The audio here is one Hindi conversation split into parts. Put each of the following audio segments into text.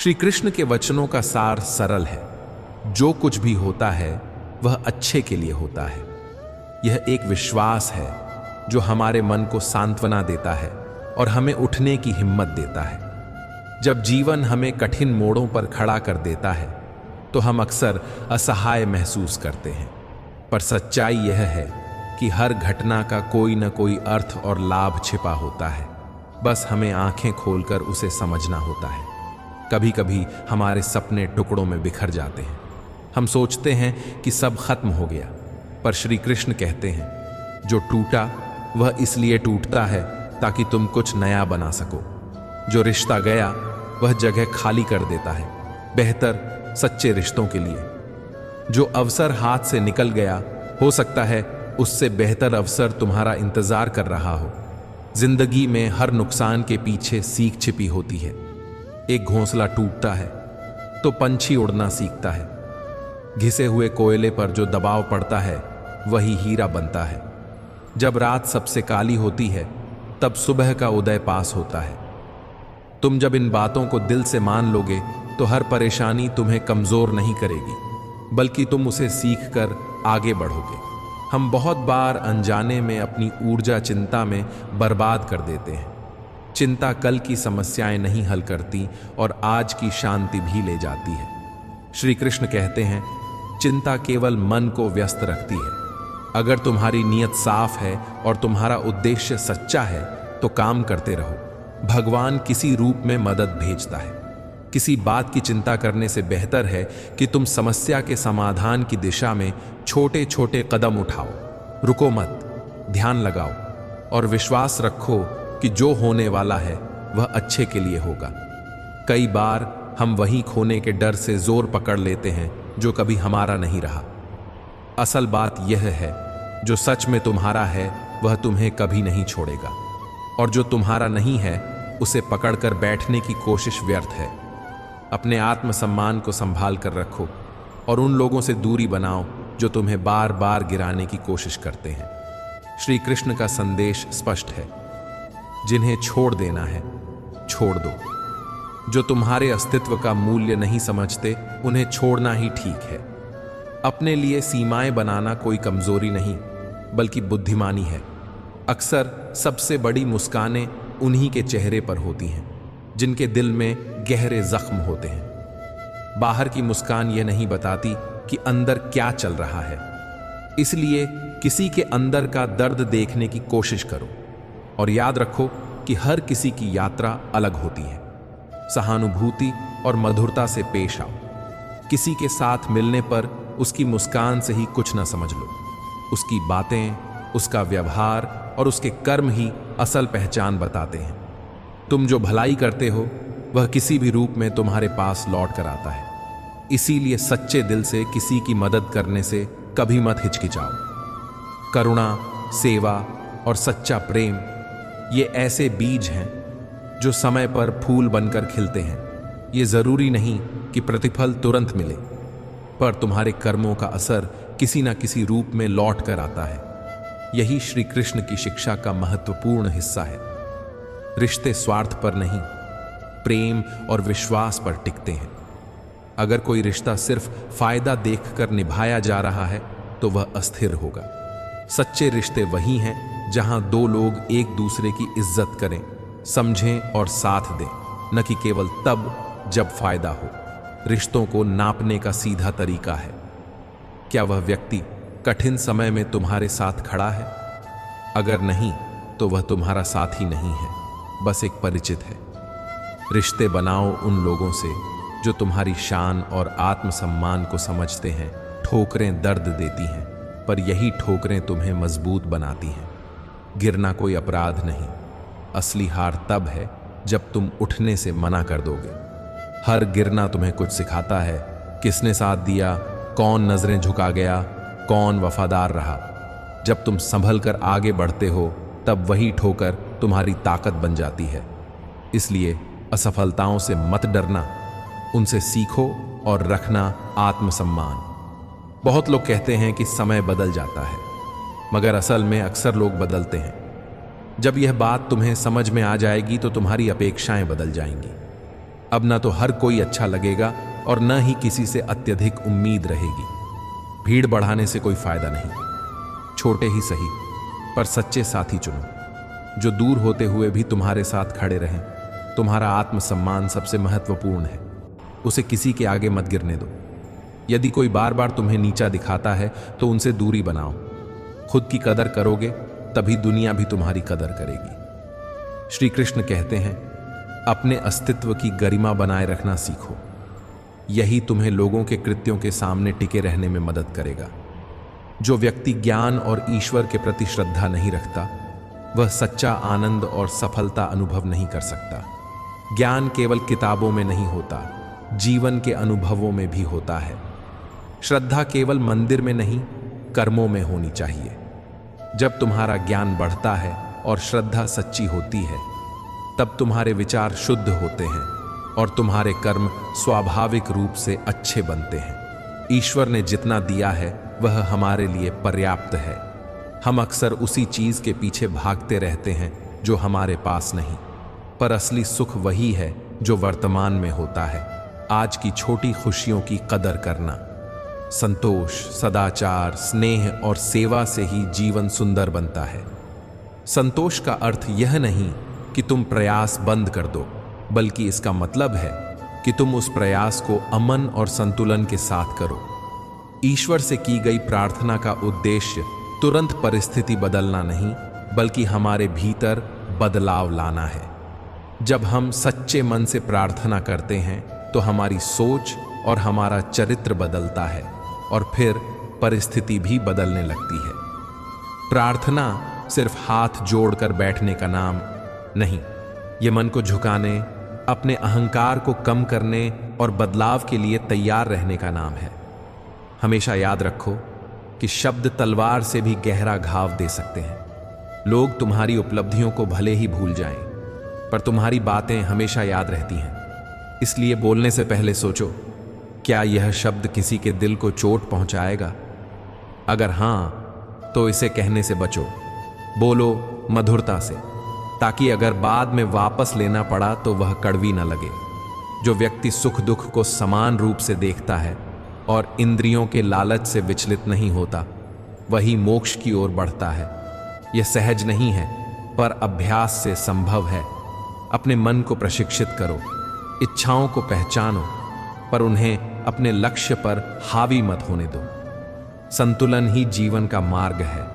श्री कृष्ण के वचनों का सार सरल है। जो कुछ भी होता है वह अच्छे के लिए होता है। यह एक विश्वास है जो हमारे मन को सांत्वना देता है और हमें उठने की हिम्मत देता है। जब जीवन हमें कठिन मोड़ों पर खड़ा कर देता है तो हम अक्सर असहाय महसूस करते हैं, पर सच्चाई यह है कि हर घटना का कोई न कोई अर्थ और लाभ छिपा होता है। बस हमें आंखें खोलकर उसे समझना होता है। कभी कभी हमारे सपने टुकड़ों में बिखर जाते हैं। हम सोचते हैं कि सब खत्म हो गया, पर श्री कृष्ण कहते हैं जो टूटा वह इसलिए टूटता है ताकि तुम कुछ नया बना सको। जो रिश्ता गया वह जगह खाली कर देता है बेहतर सच्चे रिश्तों के लिए। जो अवसर हाथ से निकल गया हो सकता है उससे बेहतर अवसर तुम्हारा इंतजार कर रहा हो। जिंदगी में हर नुकसान के पीछे सीख छिपी होती है। एक घोंसला टूटता है तो पंछी उड़ना सीखता है। घिसे हुए कोयले पर जो दबाव पड़ता है वही हीरा बनता है। जब रात सबसे काली होती है तब सुबह का उदय पास होता है। तुम जब इन बातों को दिल से मान लोगे तो हर परेशानी तुम्हें कमजोर नहीं करेगी, बल्कि तुम उसे सीखकर आगे बढ़ोगे। हम बहुत बार अनजाने में अपनी ऊर्जा चिंता में बर्बाद कर देते हैं। चिंता कल की समस्याएं नहीं हल करती और आज की शांति भी ले जाती है। श्री कृष्ण कहते हैं चिंता केवल मन को व्यस्त रखती है। अगर तुम्हारी नीयत साफ है और तुम्हारा उद्देश्य सच्चा है तो काम करते रहो। भगवान किसी रूप में मदद भेजता है। किसी बात की चिंता करने से बेहतर है कि तुम समस्या के समाधान की दिशा में छोटे छोटे कदम उठाओ। रुको मत, ध्यान लगाओ और विश्वास रखो कि जो होने वाला है वह अच्छे के लिए होगा। कई बार हम वही खोने के डर से जोर पकड़ लेते हैं जो कभी हमारा नहीं रहा। असल बात यह है जो सच में तुम्हारा है वह तुम्हें कभी नहीं छोड़ेगा, और जो तुम्हारा नहीं है उसे पकड़कर बैठने की कोशिश व्यर्थ है। अपने आत्मसम्मान को संभाल कर रखो और उन लोगों से दूरी बनाओ जो तुम्हें बार बार गिराने की कोशिश करते हैं। श्री कृष्ण का संदेश स्पष्ट है, जिन्हें छोड़ देना है छोड़ दो। जो तुम्हारे अस्तित्व का मूल्य नहीं समझते उन्हें छोड़ना ही ठीक है। अपने लिए सीमाएं बनाना कोई कमजोरी नहीं बल्कि बुद्धिमानी है। अक्सर सबसे बड़ी मुस्कानें उन्हीं के चेहरे पर होती हैं जिनके दिल में गहरे जख्म होते हैं। बाहर की मुस्कान यह नहीं बताती कि अंदर क्या चल रहा है। इसलिए किसी के अंदर का दर्द देखने की कोशिश करो और याद रखो कि हर किसी की यात्रा अलग होती है। सहानुभूति और मधुरता से पेश आओ। किसी के साथ मिलने पर उसकी मुस्कान से ही कुछ न समझ लो। उसकी बातें, उसका व्यवहार और उसके कर्म ही असल पहचान बताते हैं। तुम जो भलाई करते हो वह किसी भी रूप में तुम्हारे पास लौट कर आता है। इसीलिए सच्चे दिल से किसी की मदद करने से कभी मत हिचकिचाओ। करुणा, सेवा और सच्चा प्रेम ये ऐसे बीज हैं जो समय पर फूल बनकर खिलते हैं। ये जरूरी नहीं कि प्रतिफल तुरंत मिले, पर तुम्हारे कर्मों का असर किसी न किसी रूप में लौट कर आता है। यही श्री कृष्ण की शिक्षा का महत्वपूर्ण हिस्सा है। रिश्ते स्वार्थ पर नहीं, प्रेम और विश्वास पर टिकते हैं। अगर कोई रिश्ता सिर्फ फायदा देखकर निभाया जा रहा है तो वह अस्थिर होगा। सच्चे रिश्ते वही हैं जहां दो लोग एक दूसरे की इज्जत करें, समझें और साथ दें, न कि केवल तब जब फायदा हो। रिश्तों को नापने का सीधा तरीका है, क्या वह व्यक्ति कठिन समय में तुम्हारे साथ खड़ा है? अगर नहीं तो वह तुम्हारा साथी नहीं है, बस एक परिचित है। रिश्ते बनाओ उन लोगों से जो तुम्हारी शान और आत्मसम्मान को समझते हैं। ठोकरें दर्द देती हैं, पर यही ठोकरें तुम्हें मजबूत बनाती हैं। गिरना कोई अपराध नहीं, असली हार तब है जब तुम उठने से मना कर दोगे। हर गिरना तुम्हें कुछ सिखाता है। किसने साथ दिया, कौन नजरें झुका गया, कौन वफादार रहा। जब तुम संभल कर आगे बढ़ते हो तब वही ठोकर तुम्हारी ताकत बन जाती है। इसलिए असफलताओं से मत डरना, उनसे सीखो और रखना आत्मसम्मान। बहुत लोग कहते हैं कि समय बदल जाता है, मगर असल में अक्सर लोग बदलते हैं। जब यह बात तुम्हें समझ में आ जाएगी तो तुम्हारी अपेक्षाएं बदल जाएंगी। अब न तो हर कोई अच्छा लगेगा और न ही किसी से अत्यधिक उम्मीद रहेगी। भीड़ बढ़ाने से कोई फायदा नहीं। छोटे ही सही पर सच्चे साथी चुनो, जो दूर होते हुए भी तुम्हारे साथ खड़े रहें। तुम्हारा आत्मसम्मान सबसे महत्वपूर्ण है, उसे किसी के आगे मत गिरने दो। यदि कोई बार बार तुम्हें नीचा दिखाता है तो उनसे दूरी बनाओ। खुद की कदर करोगे तभी दुनिया भी तुम्हारी कदर करेगी। श्री कृष्ण कहते हैं, अपने अस्तित्व की गरिमा बनाए रखना सीखो। यही तुम्हें लोगों के कृत्यों के सामने टिके रहने में मदद करेगा। जो व्यक्ति ज्ञान और ईश्वर के प्रति श्रद्धा नहीं रखता, वह सच्चा आनंद और सफलता अनुभव नहीं कर सकता। ज्ञान केवल किताबों में नहीं होता, जीवन के अनुभवों में भी होता है। श्रद्धा केवल मंदिर में नहीं, कर्मों में होनी चाहिए। जब तुम्हारा ज्ञान बढ़ता है और श्रद्धा सच्ची होती है, तब तुम्हारे विचार शुद्ध होते हैं और तुम्हारे कर्म स्वाभाविक रूप से अच्छे बनते हैं। ईश्वर ने जितना दिया है वह हमारे लिए पर्याप्त है। हम अक्सर उसी चीज के पीछे भागते रहते हैं जो हमारे पास नहीं, पर असली सुख वही है जो वर्तमान में होता है। आज की छोटी खुशियों की कदर करना। संतोष, सदाचार, स्नेह और सेवा से ही जीवन सुंदर बनता है। संतोष का अर्थ यह नहीं कि तुम प्रयास बंद कर दो, बल्कि इसका मतलब है कि तुम उस प्रयास को अमन और संतुलन के साथ करो। ईश्वर से की गई प्रार्थना का उद्देश्य तुरंत परिस्थिति बदलना नहीं, बल्कि हमारे भीतर बदलाव लाना है। जब हम सच्चे मन से प्रार्थना करते हैं तो हमारी सोच और हमारा चरित्र बदलता है और फिर परिस्थिति भी बदलने लगती है। प्रार्थना सिर्फ हाथ जोड़कर बैठने का नाम नहीं, ये मन को झुकाने, अपने अहंकार को कम करने और बदलाव के लिए तैयार रहने का नाम है। हमेशा याद रखो कि शब्द तलवार से भी गहरा घाव दे सकते हैं। लोग तुम्हारी उपलब्धियों को भले ही भूल जाएं, पर तुम्हारी बातें हमेशा याद रहती हैं। इसलिए बोलने से पहले सोचो, क्या यह शब्द किसी के दिल को चोट पहुंचाएगा? अगर हां, तो इसे कहने से बचो। बोलो मधुरता से, ताकि अगर बाद में वापस लेना पड़ा तो वह कड़वी न लगे। जो व्यक्ति सुख दुख को समान रूप से देखता है और इंद्रियों के लालच से विचलित नहीं होता, वही मोक्ष की ओर बढ़ता है। यह सहज नहीं है, पर अभ्यास से संभव है। अपने मन को प्रशिक्षित करो, इच्छाओं को पहचानो, पर उन्हें अपने लक्ष्य पर हावी मत होने दो। संतुलन ही जीवन का मार्ग है।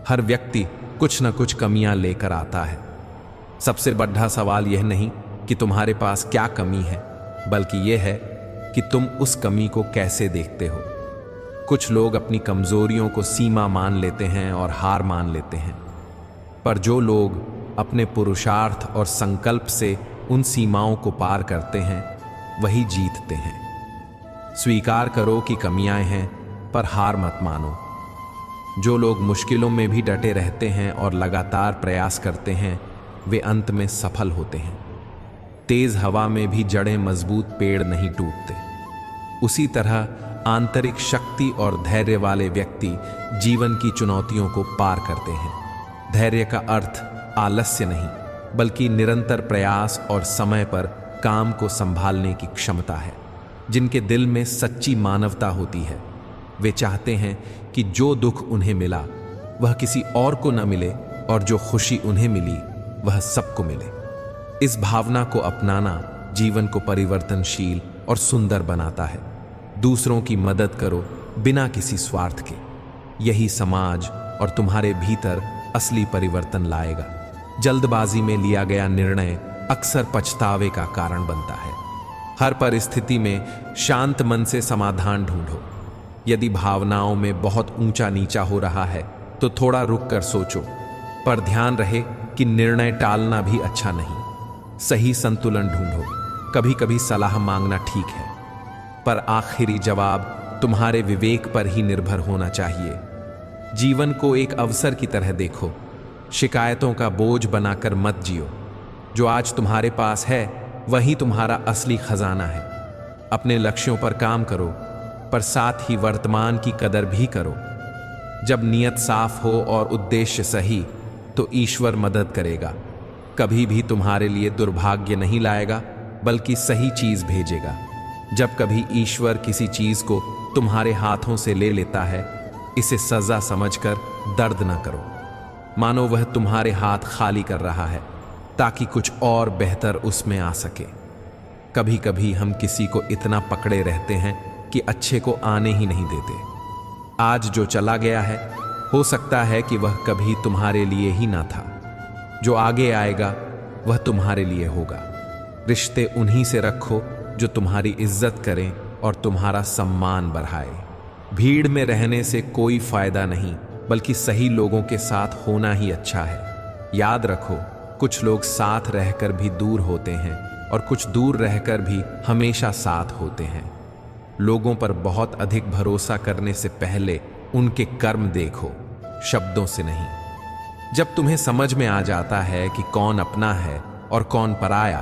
हर व्यक्ति कुछ न कुछ कमियां लेकर आता है। सबसे बड़ा सवाल यह नहीं कि तुम्हारे पास क्या कमी है, बल्कि यह है कि तुम उस कमी को कैसे देखते हो। कुछ लोग अपनी कमजोरियों को सीमा मान लेते हैं और हार मान लेते हैं, पर जो लोग अपने पुरुषार्थ और संकल्प से उन सीमाओं को पार करते हैं, वही जीतते हैं। स्वीकार करो कि कमियां हैं, पर हार मत मानो। जो लोग मुश्किलों में भी डटे रहते हैं और लगातार प्रयास करते हैं, वे अंत में सफल होते हैं। तेज हवा में भी जड़ें मजबूत पेड़ नहीं टूटते। उसी तरह आंतरिक शक्ति और धैर्य वाले व्यक्ति जीवन की चुनौतियों को पार करते हैं। धैर्य का अर्थ आलस्य नहीं, बल्कि निरंतर प्रयास और समय पर काम को संभालने की क्षमता है। जिनके दिल में सच्ची मानवता होती है, वे चाहते हैं कि जो दुख उन्हें मिला वह किसी और को न मिले, और जो खुशी उन्हें मिली वह सबको मिले। इस भावना को अपनाना जीवन को परिवर्तनशील और सुंदर बनाता है। दूसरों की मदद करो बिना किसी स्वार्थ के। यही समाज और तुम्हारे भीतर असली परिवर्तन लाएगा। जल्दबाजी में लिया गया निर्णय अक्सर पछतावे का कारण बनता है। हर परिस्थिति में शांत मन से समाधान ढूंढो। यदि भावनाओं में बहुत ऊंचा नीचा हो रहा है तो थोड़ा रुक कर सोचो, पर ध्यान रहे कि निर्णय टालना भी अच्छा नहीं। सही संतुलन ढूंढो। कभी कभी सलाह मांगना ठीक है, पर आखिरी जवाब तुम्हारे विवेक पर ही निर्भर होना चाहिए। जीवन को एक अवसर की तरह देखो। शिकायतों का बोझ बनाकर मत जियो। जो आज तुम्हारे पास है वही तुम्हारा असली खजाना है। अपने लक्ष्यों पर काम करो, पर साथ ही वर्तमान की कदर भी करो। जब नियत साफ हो और उद्देश्य सही, तो ईश्वर मदद करेगा। कभी भी तुम्हारे लिए दुर्भाग्य नहीं लाएगा, बल्कि सही चीज भेजेगा। जब कभी ईश्वर किसी चीज को तुम्हारे हाथों से ले लेता है, इसे सजा समझकर दर्द न करो। मानो वह तुम्हारे हाथ खाली कर रहा है ताकि कुछ और बेहतर उसमें आ सके। कभी कभी हम किसी को इतना पकड़े रहते हैं कि अच्छे को आने ही नहीं देते। आज जो चला गया है, हो सकता है कि वह कभी तुम्हारे लिए ही ना था। जो आगे आएगा वह तुम्हारे लिए होगा। रिश्ते उन्हीं से रखो जो तुम्हारी इज्जत करें और तुम्हारा सम्मान बढ़ाए। भीड़ में रहने से कोई फायदा नहीं, बल्कि सही लोगों के साथ होना ही अच्छा है। याद रखो, कुछ लोग साथ रहकर भी दूर होते हैं और कुछ दूर रहकर भी हमेशा साथ होते हैं। लोगों पर बहुत अधिक भरोसा करने से पहले उनके कर्म देखो, शब्दों से नहीं। जब तुम्हें समझ में आ जाता है कि कौन अपना है और कौन पराया,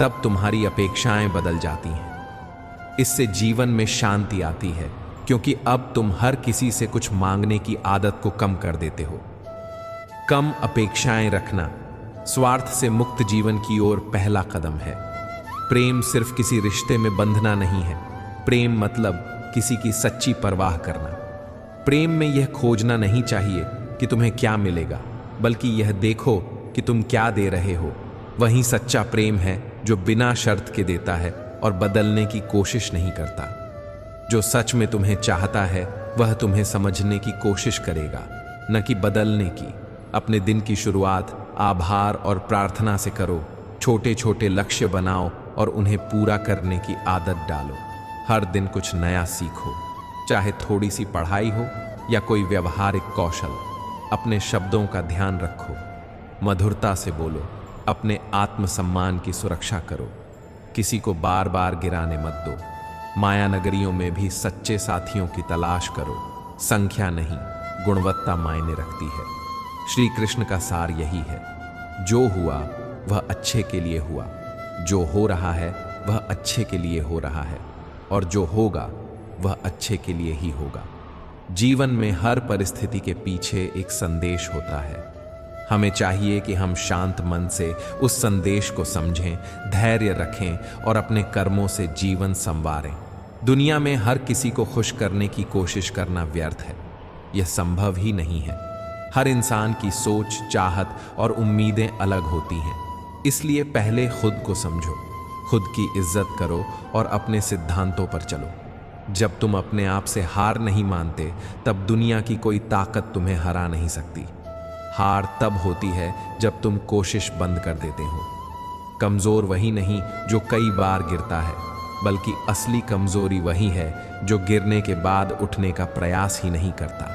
तब तुम्हारी अपेक्षाएं बदल जाती हैं। इससे जीवन में शांति आती है, क्योंकि अब तुम हर किसी से कुछ मांगने की आदत को कम कर देते हो। कम अपेक्षाएं रखना स्वार्थ से मुक्त जीवन की ओर पहला कदम है। प्रेम सिर्फ किसी रिश्ते में बंधना नहीं है। प्रेम मतलब किसी की सच्ची परवाह करना। प्रेम में यह खोजना नहीं चाहिए कि तुम्हें क्या मिलेगा, बल्कि यह देखो कि तुम क्या दे रहे हो। वही सच्चा प्रेम है जो बिना शर्त के देता है और बदलने की कोशिश नहीं करता। जो सच में तुम्हें चाहता है वह तुम्हें समझने की कोशिश करेगा, न कि बदलने की। अपने दिन की शुरुआत आभार और प्रार्थना से करो। छोटे छोटे लक्ष्य बनाओ और उन्हें पूरा करने की आदत डालो। हर दिन कुछ नया सीखो, चाहे थोड़ी सी पढ़ाई हो या कोई व्यवहारिक कौशल। अपने शब्दों का ध्यान रखो, मधुरता से बोलो, अपने आत्मसम्मान की सुरक्षा करो। किसी को बार बार गिराने मत दो। माया नगरियों में भी सच्चे साथियों की तलाश करो। संख्या नहीं, गुणवत्ता मायने रखती है। श्री कृष्ण का सार यही है, जो हुआ वह अच्छे के लिए हुआ, जो हो रहा है वह अच्छे के लिए हो रहा है, और जो होगा वह अच्छे के लिए ही होगा। जीवन में हर परिस्थिति के पीछे एक संदेश होता है। हमें चाहिए कि हम शांत मन से उस संदेश को समझें, धैर्य रखें और अपने कर्मों से जीवन संवारें। दुनिया में हर किसी को खुश करने की कोशिश करना व्यर्थ है। यह संभव ही नहीं है। हर इंसान की सोच, चाहत और उम्मीदें अलग होती हैं। इसलिए पहले खुद को समझो, खुद की इज्जत करो और अपने सिद्धांतों पर चलो। जब तुम अपने आप से हार नहीं मानते, तब दुनिया की कोई ताकत तुम्हें हरा नहीं सकती। हार तब होती है जब तुम कोशिश बंद कर देते हो। कमजोर वही नहीं जो कई बार गिरता है, बल्कि असली कमजोरी वही है जो गिरने के बाद उठने का प्रयास ही नहीं करता।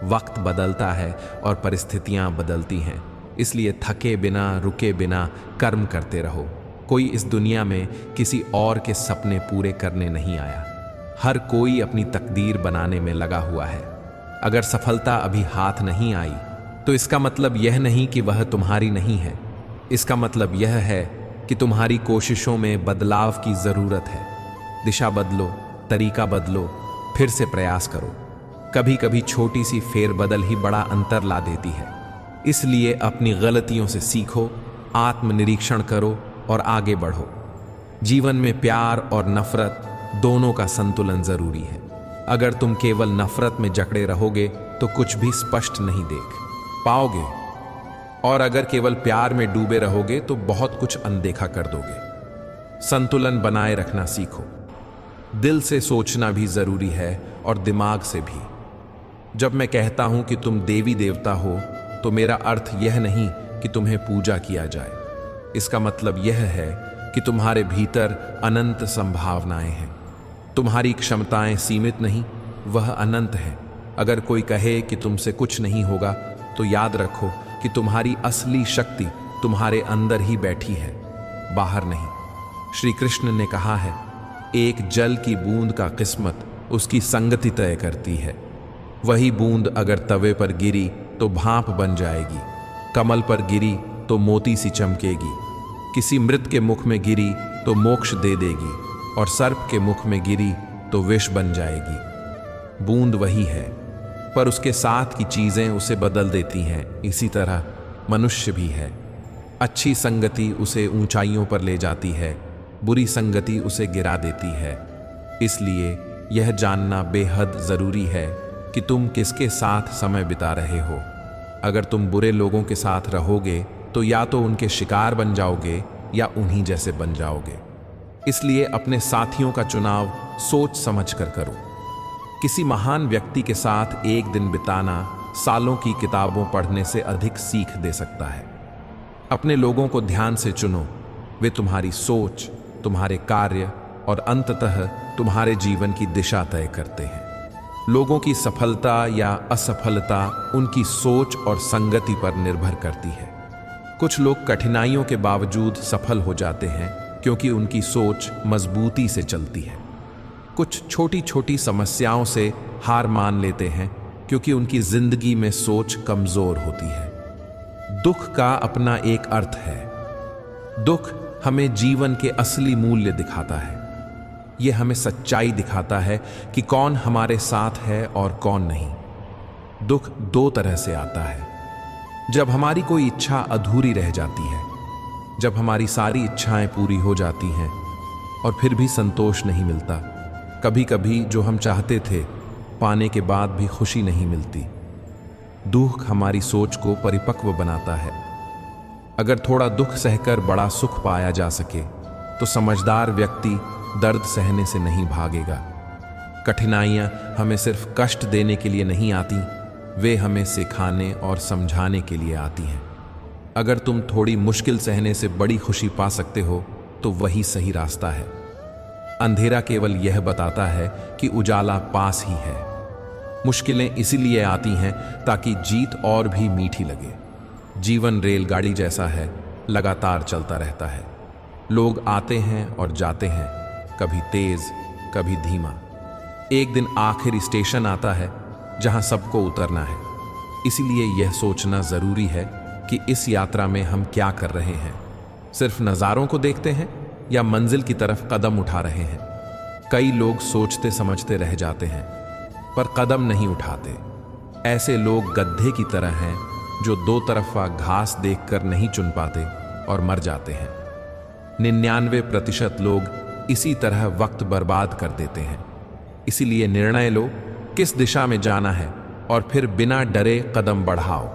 वक्त बदलता है और परिस्थितियां बदलती हैं, इसलिए थके बिना, रुके बिना कर्म करते रहो। कोई इस दुनिया में किसी और के सपने पूरे करने नहीं आया। हर कोई अपनी तकदीर बनाने में लगा हुआ है। अगर सफलता अभी हाथ नहीं आई, तो इसका मतलब यह नहीं कि वह तुम्हारी नहीं है। इसका मतलब यह है कि तुम्हारी कोशिशों में बदलाव की जरूरत है। दिशा बदलो, तरीका बदलो, फिर से प्रयास करो। कभी कभी छोटी सी फेरबदल ही बड़ा अंतर ला देती है। इसलिए अपनी गलतियों से सीखो, आत्मनिरीक्षण करो और आगे बढ़ो। जीवन में प्यार और नफरत दोनों का संतुलन जरूरी है। अगर तुम केवल नफरत में जकड़े रहोगे तो कुछ भी स्पष्ट नहीं देख पाओगे, और अगर केवल प्यार में डूबे रहोगे तो बहुत कुछ अनदेखा कर दोगे। संतुलन बनाए रखना सीखो। दिल से सोचना भी जरूरी है और दिमाग से भी। जब मैं कहता हूं कि तुम देवी देवता हो, तो मेरा अर्थ यह नहीं कि तुम्हें पूजा किया जाए। इसका मतलब यह है कि तुम्हारे भीतर अनंत संभावनाएं हैं। तुम्हारी क्षमताएं सीमित नहीं, वह अनंत है। अगर कोई कहे कि तुमसे कुछ नहीं होगा, तो याद रखो कि तुम्हारी असली शक्ति तुम्हारे अंदर ही बैठी है, बाहर नहीं। श्री कृष्ण ने कहा है, एक जल की बूंद का किस्मत उसकी संगति तय करती है। वही बूंद अगर तवे पर गिरी तो भाप बन जाएगी, कमल पर गिरी तो मोती सी चमकेगी, किसी मृत के मुख में गिरी तो मोक्ष दे देगी, और सर्प के मुख में गिरी तो विष बन जाएगी। बूंद वही है, पर उसके साथ की चीजें उसे बदल देती हैं। इसी तरह मनुष्य भी है। अच्छी संगति उसे ऊंचाइयों पर ले जाती है, बुरी संगति उसे गिरा देती है। इसलिए यह जानना बेहद जरूरी है कि तुम किसके साथ समय बिता रहे हो। अगर तुम बुरे लोगों के साथ रहोगे तो या तो उनके शिकार बन जाओगे या उन्हीं जैसे बन जाओगे। इसलिए अपने साथियों का चुनाव सोच समझ कर करो। किसी महान व्यक्ति के साथ एक दिन बिताना सालों की किताबों पढ़ने से अधिक सीख दे सकता है। अपने लोगों को ध्यान से चुनो। वे तुम्हारी सोच, तुम्हारे कार्य और अंततः तुम्हारे जीवन की दिशा तय करते हैं। लोगों की सफलता या असफलता उनकी सोच और संगति पर निर्भर करती है। कुछ लोग कठिनाइयों के बावजूद सफल हो जाते हैं क्योंकि उनकी सोच मजबूती से चलती है। कुछ छोटी छोटी समस्याओं से हार मान लेते हैं क्योंकि उनकी जिंदगी में सोच कमजोर होती है। दुख का अपना एक अर्थ है। दुख हमें जीवन के असली मूल्य दिखाता है। यह हमें सच्चाई दिखाता है कि कौन हमारे साथ है और कौन नहीं। दुख दो तरह से आता है। जब हमारी कोई इच्छा अधूरी रह जाती है, जब हमारी सारी इच्छाएं पूरी हो जाती हैं और फिर भी संतोष नहीं मिलता। कभी कभी जो हम चाहते थे पाने के बाद भी खुशी नहीं मिलती। दुख हमारी सोच को परिपक्व बनाता है। अगर थोड़ा दुख सहकर बड़ा सुख पाया जा सके तो समझदार व्यक्ति दर्द सहने से नहीं भागेगा। कठिनाइयां हमें सिर्फ कष्ट देने के लिए नहीं आती, वे हमें सिखाने और समझाने के लिए आती हैं। अगर तुम थोड़ी मुश्किल सहने से बड़ी खुशी पा सकते हो तो वही सही रास्ता है। अंधेरा केवल यह बताता है कि उजाला पास ही है। मुश्किलें इसीलिए आती हैं ताकि जीत और भी मीठी लगे। जीवन रेलगाड़ी जैसा है, लगातार चलता रहता है। लोग आते हैं और जाते हैं, कभी तेज कभी धीमा। एक दिन आखिरी स्टेशन आता है जहां सबको उतरना है। इसीलिए यह सोचना जरूरी है कि इस यात्रा में हम क्या कर रहे हैं। सिर्फ नज़ारों को देखते हैं या मंजिल की तरफ कदम उठा रहे हैं। कई लोग सोचते समझते रह जाते हैं पर कदम नहीं उठाते। ऐसे लोग गड्ढे की तरह हैं जो दो तरफा घास देखकर नहीं चुन पाते और मर जाते हैं। 99% लोग इसी तरह वक्त बर्बाद कर देते हैं। इसीलिए निर्णय लो किस दिशा में जाना है और फिर बिना डरे कदम बढ़ाओ।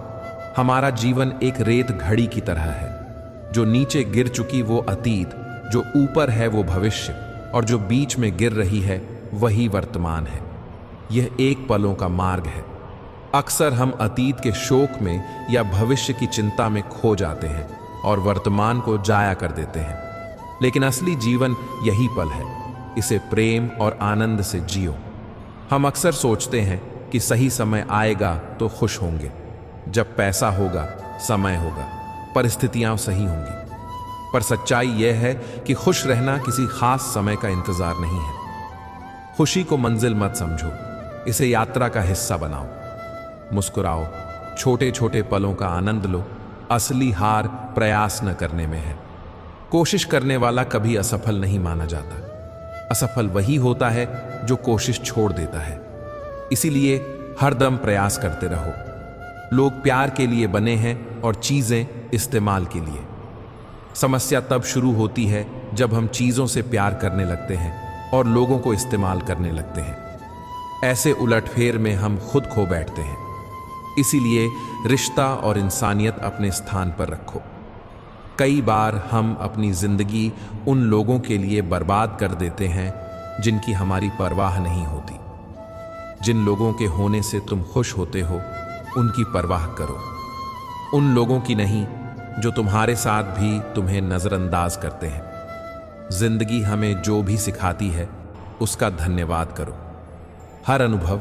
हमारा जीवन एक रेत घड़ी की तरह है। जो नीचे गिर चुकी वो अतीत, जो ऊपर है वो भविष्य और जो बीच में गिर रही है वही वर्तमान है। यह एक पलों का मार्ग है। अक्सर हम अतीत के शोक में या भविष्य की चिंता में खो जाते हैं और वर्तमान को जाया कर देते हैं। लेकिन असली जीवन यही पल है। इसे प्रेम और आनंद से जियो। हम अक्सर सोचते हैं कि सही समय आएगा तो खुश होंगे। जब पैसा होगा, समय होगा, परिस्थितियां सही होंगी। पर सच्चाई यह है कि खुश रहना किसी खास समय का इंतजार नहीं है। खुशी को मंजिल मत समझो, इसे यात्रा का हिस्सा बनाओ। मुस्कुराओ, छोटे छोटे पलों का आनंद लो। असली हार प्रयास न करने में है। कोशिश करने वाला कभी असफल नहीं माना जाता। असफल वही होता है जो कोशिश छोड़ देता है। इसीलिए हरदम प्रयास करते रहो। लोग प्यार के लिए बने हैं और चीजें इस्तेमाल के लिए। समस्या तब शुरू होती है जब हम चीजों से प्यार करने लगते हैं और लोगों को इस्तेमाल करने लगते हैं। ऐसे उलटफेर में हम खुद खो बैठते हैं। इसीलिए रिश्ता और इंसानियत अपने स्थान पर रखो। कई बार हम अपनी जिंदगी उन लोगों के लिए बर्बाद कर देते हैं जिनकी हमारी परवाह नहीं होती। जिन लोगों के होने से तुम खुश होते हो उनकी परवाह करो, उन लोगों की नहीं जो तुम्हारे साथ भी तुम्हें नजरअंदाज करते हैं। जिंदगी हमें जो भी सिखाती है उसका धन्यवाद करो। हर अनुभव,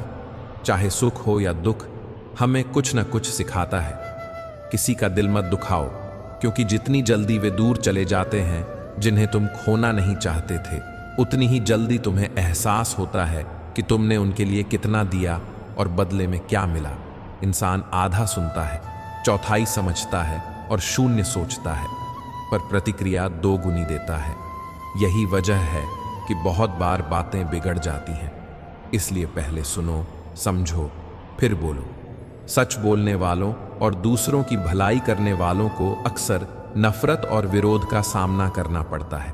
चाहे सुख हो या दुख, हमें कुछ न कुछ सिखाता है। किसी का दिल मत दुखाओ, क्योंकि जितनी जल्दी वे दूर चले जाते हैं जिन्हें तुम खोना नहीं चाहते थे, उतनी ही जल्दी तुम्हें एहसास होता है कि तुमने उनके लिए कितना दिया और बदले में क्या मिला। इंसान आधा सुनता है, चौथाई समझता है और शून्य सोचता है, पर प्रतिक्रिया दोगुनी देता है। यही वजह है कि बहुत बार बातें बिगड़ जाती हैं। इसलिए पहले सुनो, समझो, फिर बोलो। सच बोलने वालों और दूसरों की भलाई करने वालों को अक्सर नफरत और विरोध का सामना करना पड़ता है।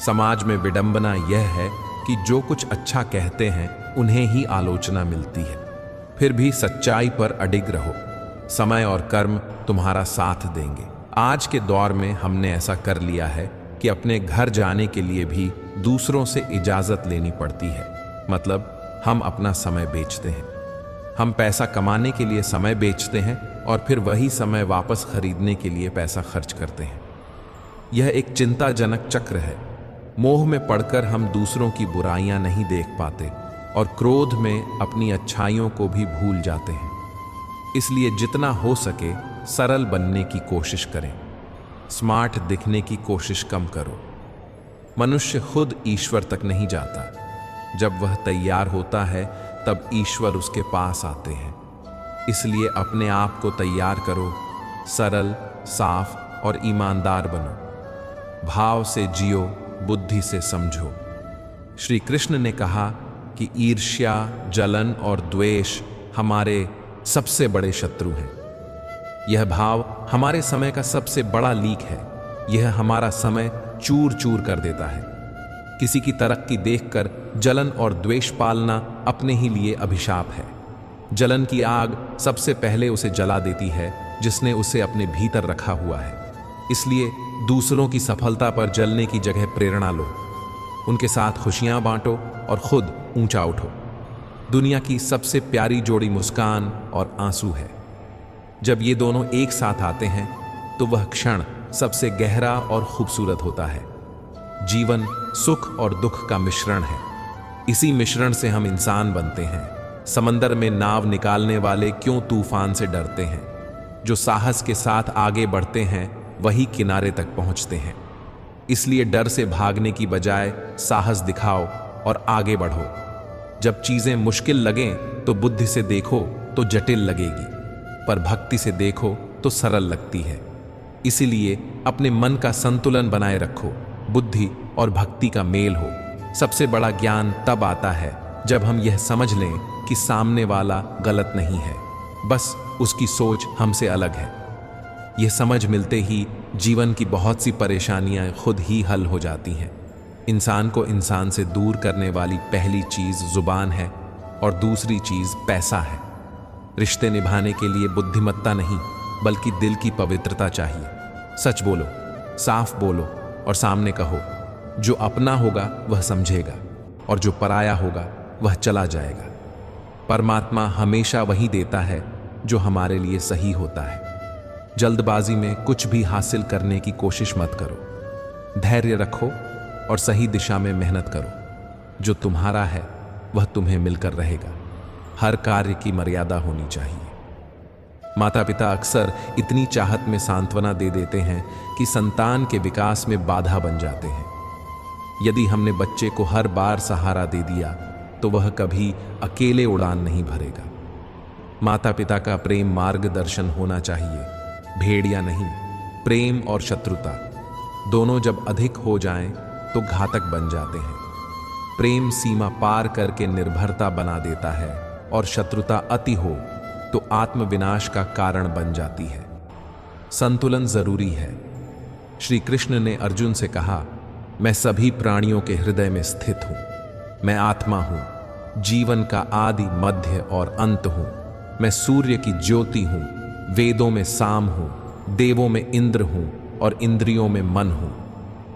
समाज में विडंबना यह है कि जो कुछ अच्छा कहते हैं उन्हें ही आलोचना मिलती है। फिर भी सच्चाई पर अडिग रहो, समय और कर्म तुम्हारा साथ देंगे। आज के दौर में हमने ऐसा कर लिया है कि अपने घर जाने के लिए भी दूसरों से इजाजत लेनी पड़ती है। मतलब हम अपना समय बेचते हैं। हम पैसा कमाने के लिए समय बेचते हैं और फिर वही समय वापस खरीदने के लिए पैसा खर्च करते हैं। यह एक चिंताजनक चक्र है। मोह में पड़कर हम दूसरों की बुराइयां नहीं देख पाते और क्रोध में अपनी अच्छाइयों को भी भूल जाते हैं। इसलिए जितना हो सके सरल बनने की कोशिश करें। स्मार्ट दिखने की कोशिश कम करो। मनुष्य खुद ईश्वर तक नहीं जाता। जब वह तैयार होता है तब ईश्वर उसके पास आते हैं। इसलिए अपने आप को तैयार करो, सरल, साफ और ईमानदार बनो। भाव से जियो, बुद्धि से समझो। श्री कृष्ण ने कहा कि ईर्ष्या, जलन और द्वेष हमारे सबसे बड़े शत्रु हैं। यह भाव हमारे समय का सबसे बड़ा लीक है। यह हमारा समय चूर चूर कर देता है। किसी की तरक्की देखकर जलन और द्वेष पालना अपने ही लिए अभिशाप है। जलन की आग सबसे पहले उसे जला देती है जिसने उसे अपने भीतर रखा हुआ है। इसलिए दूसरों की सफलता पर जलने की जगह प्रेरणा लो, उनके साथ खुशियां बांटो और खुद ऊंचा उठो। दुनिया की सबसे प्यारी जोड़ी मुस्कान और आंसू है। जब ये दोनों एक साथ आते हैं तो वह क्षण सबसे गहरा और खूबसूरत होता है। जीवन सुख और दुख का मिश्रण है। इसी मिश्रण से हम इंसान बनते हैं। समंदर में नाव निकालने वाले क्यों तूफान से डरते हैं? जो साहस के साथ आगे बढ़ते हैं वही किनारे तक पहुंचते हैं। इसलिए डर से भागने की बजाय साहस दिखाओ और आगे बढ़ो। जब चीजें मुश्किल लगें तो बुद्धि से देखो तो जटिल लगेगी, पर भक्ति से देखो तो सरल लगती है। इसीलिए अपने मन का संतुलन बनाए रखो। बुद्धि और भक्ति का मेल हो। सबसे बड़ा ज्ञान तब आता है जब हम यह समझ लें कि सामने वाला गलत नहीं है, बस उसकी सोच हमसे अलग है। यह समझ मिलते ही जीवन की बहुत सी परेशानियां खुद ही हल हो जाती हैं। इंसान को इंसान से दूर करने वाली पहली चीज जुबान है और दूसरी चीज पैसा है। रिश्ते निभाने के लिए बुद्धिमत्ता नहीं बल्कि दिल की पवित्रता चाहिए। सच बोलो, साफ बोलो और सामने कहो। जो अपना होगा वह समझेगा और जो पराया होगा वह चला जाएगा। परमात्मा हमेशा वही देता है जो हमारे लिए सही होता है। जल्दबाजी में कुछ भी हासिल करने की कोशिश मत करो। धैर्य रखो और सही दिशा में मेहनत करो। जो तुम्हारा है वह तुम्हें मिलकर रहेगा। हर कार्य की मर्यादा होनी चाहिए। माता पिता अक्सर इतनी चाहत में सांत्वना दे देते हैं कि संतान के विकास में बाधा बन जाते हैं। यदि हमने बच्चे को हर बार सहारा दे दिया तो वह कभी अकेले उड़ान नहीं भरेगा। माता पिता का प्रेम मार्गदर्शन होना चाहिए, भेड़िया नहीं। प्रेम और शत्रुता दोनों जब अधिक हो जाएं तो घातक बन जाते हैं। प्रेम सीमा पार करके निर्भरता बना देता है और शत्रुता अति हो तो आत्मविनाश का कारण बन जाती है। संतुलन जरूरी है। श्री कृष्ण ने अर्जुन से कहा, मैं सभी प्राणियों के हृदय में स्थित हूं। मैं आत्मा हूं, जीवन का आदि मध्य और अंत हूं। मैं सूर्य की ज्योति हूं, वेदों में साम हूं, देवों में इंद्र हूं और इंद्रियों में मन हूं।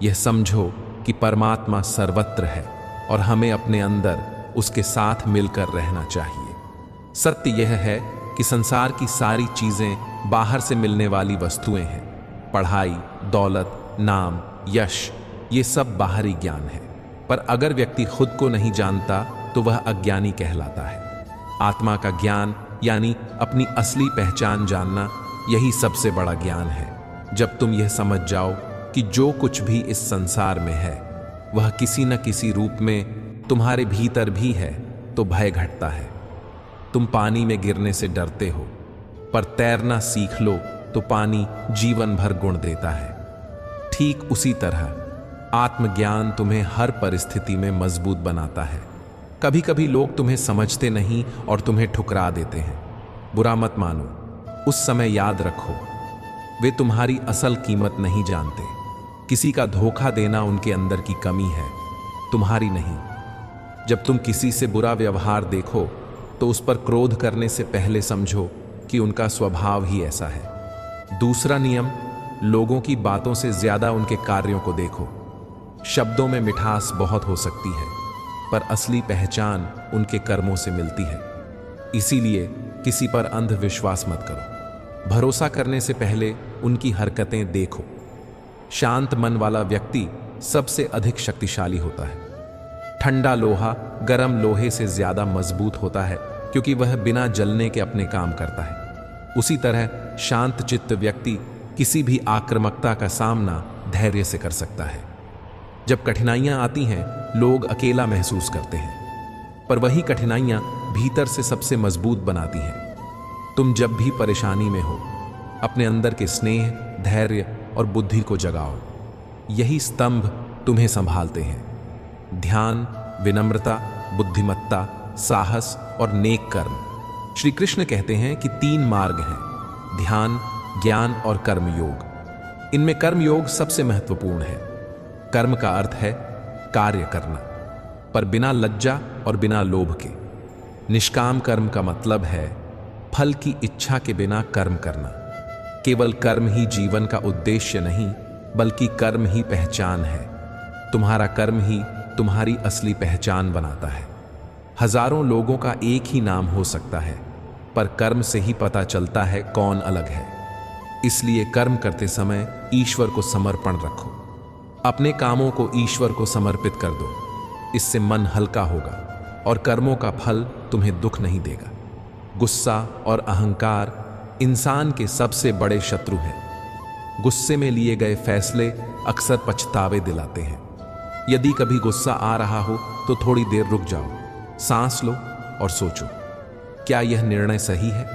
यह समझो कि परमात्मा सर्वत्र है और हमें अपने अंदर उसके साथ मिलकर रहना चाहिए। सत्य यह है कि संसार की सारी चीजें बाहर से मिलने वाली वस्तुएं हैं। पढ़ाई, दौलत, नाम, यश, ये सब बाहरी ज्ञान है। पर अगर व्यक्ति खुद को नहीं जानता तो वह अज्ञानी कहलाता है। आत्मा का ज्ञान यानी अपनी असली पहचान जानना, यही सबसे बड़ा ज्ञान है। जब तुम यह समझ जाओ कि जो कुछ भी इस संसार में है वह किसी न किसी रूप में तुम्हारे भीतर भी है तो भय घटता है। तुम पानी में गिरने से डरते हो, पर तैरना सीख लो तो पानी जीवन भर गुण देता है। ठीक उसी तरह आत्मज्ञान तुम्हें हर परिस्थिति में मजबूत बनाता है। कभी कभी लोग तुम्हें समझते नहीं और तुम्हें ठुकरा देते हैं। बुरा मत मानो। उस समय याद रखो, वे तुम्हारी असल कीमत नहीं जानते। किसी का धोखा देना उनके अंदर की कमी है, तुम्हारी नहीं। जब तुम किसी से बुरा व्यवहार देखो तो उस पर क्रोध करने से पहले समझो कि उनका स्वभाव ही ऐसा है। दूसरा नियम, लोगों की बातों से ज्यादा उनके कार्यों को देखो। शब्दों में मिठास बहुत हो सकती है, पर असली पहचान उनके कर्मों से मिलती है। इसीलिए किसी पर अंधविश्वास मत करो। भरोसा करने से पहले उनकी हरकतें देखो। शांत मन वाला व्यक्ति सबसे अधिक शक्तिशाली होता है। ठंडा लोहा गर्म लोहे से ज्यादा मजबूत होता है, क्योंकि वह बिना जलने के अपने काम करता है। उसी तरह शांत चित्त व्यक्ति किसी भी आक्रामकता का सामना धैर्य से कर सकता है। जब कठिनाइयां आती हैं, लोग अकेला महसूस करते हैं, पर वही कठिनाइयां भीतर से सबसे मजबूत बनाती हैं। तुम जब भी परेशानी में हो, अपने अंदर के स्नेह, धैर्य और बुद्धि को जगाओ। यही स्तंभ तुम्हें संभालते हैं। ध्यान, विनम्रता, बुद्धिमत्ता, साहस और नेक कर्म। श्री कृष्ण कहते हैं कि 3 मार्ग हैं: ध्यान, ज्ञान और कर्म योग। इनमें कर्म योग सबसे महत्वपूर्ण है। कर्म का अर्थ है कार्य करना, पर बिना लज्जा और बिना लोभ के। निष्काम कर्म का मतलब है फल की इच्छा के बिना कर्म करना। केवल कर्म ही जीवन का उद्देश्य नहीं, बल्कि कर्म ही पहचान है। तुम्हारा कर्म ही तुम्हारी असली पहचान बनाता है। हजारों लोगों का एक ही नाम हो सकता है, पर कर्म से ही पता चलता है कौन अलग है। इसलिए कर्म करते समय ईश्वर को समर्पण रखो। अपने कामों को ईश्वर को समर्पित कर दो। इससे मन हल्का होगा और कर्मों का फल तुम्हें दुख नहीं देगा। गुस्सा और अहंकार इंसान के सबसे बड़े शत्रु हैं। गुस्से में लिए गए फैसले अक्सर पछतावे दिलाते हैं। यदि कभी गुस्सा आ रहा हो तो थोड़ी देर रुक जाओ, सांस लो और सोचो, क्या यह निर्णय सही है?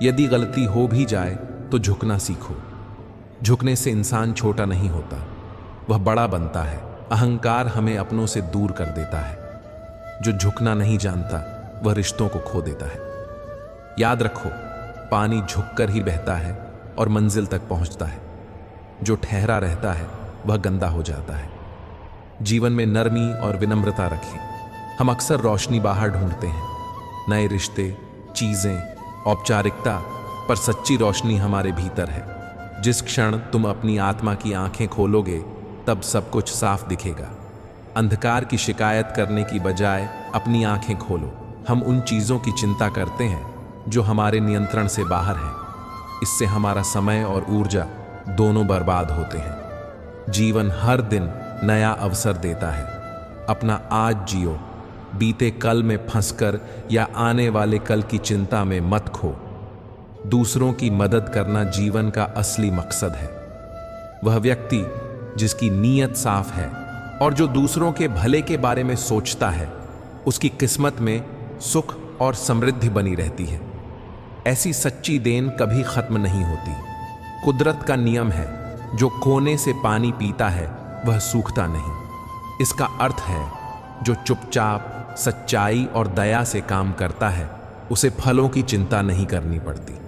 यदि गलती हो भी जाए तो झुकना सीखो। झुकने से इंसान छोटा नहीं होता, वह बड़ा बनता है। अहंकार हमें अपनों से दूर कर देता है। जो झुकना नहीं जानता वह रिश्तों को खो देता है। याद रखो, पानी झुककर ही बहता है और मंजिल तक पहुंचता है। जो ठहरा रहता है वह गंदा हो जाता है। जीवन में नरमी और विनम्रता रखें। हम अक्सर रोशनी बाहर ढूंढते हैं, नए रिश्ते, चीजें, औपचारिकता, पर सच्ची रोशनी हमारे भीतर है। जिस क्षण तुम अपनी आत्मा की आंखें खोलोगे, तब सब कुछ साफ दिखेगा। अंधकार की शिकायत करने की बजाय अपनी आंखें खोलो। हम उन चीजों की चिंता करते हैं जो हमारे नियंत्रण से बाहर हैं। इससे हमारा समय और ऊर्जा दोनों बर्बाद होते हैं। जीवन हर दिन नया अवसर देता है। अपना आज जियो। बीते कल में फंसकर या आने वाले कल की चिंता में मत खो। दूसरों की मदद करना जीवन का असली मकसद है। वह व्यक्ति जिसकी नीयत साफ है और जो दूसरों के भले के बारे में सोचता है, उसकी किस्मत में सुख और समृद्धि बनी रहती है। ऐसी सच्ची देन कभी खत्म नहीं होती। कुदरत का नियम है, जो कोने से पानी पीता है वह सूखता नहीं। इसका अर्थ है, जो चुपचाप, सच्चाई और दया से काम करता है, उसे फलों की चिंता नहीं करनी पड़ती।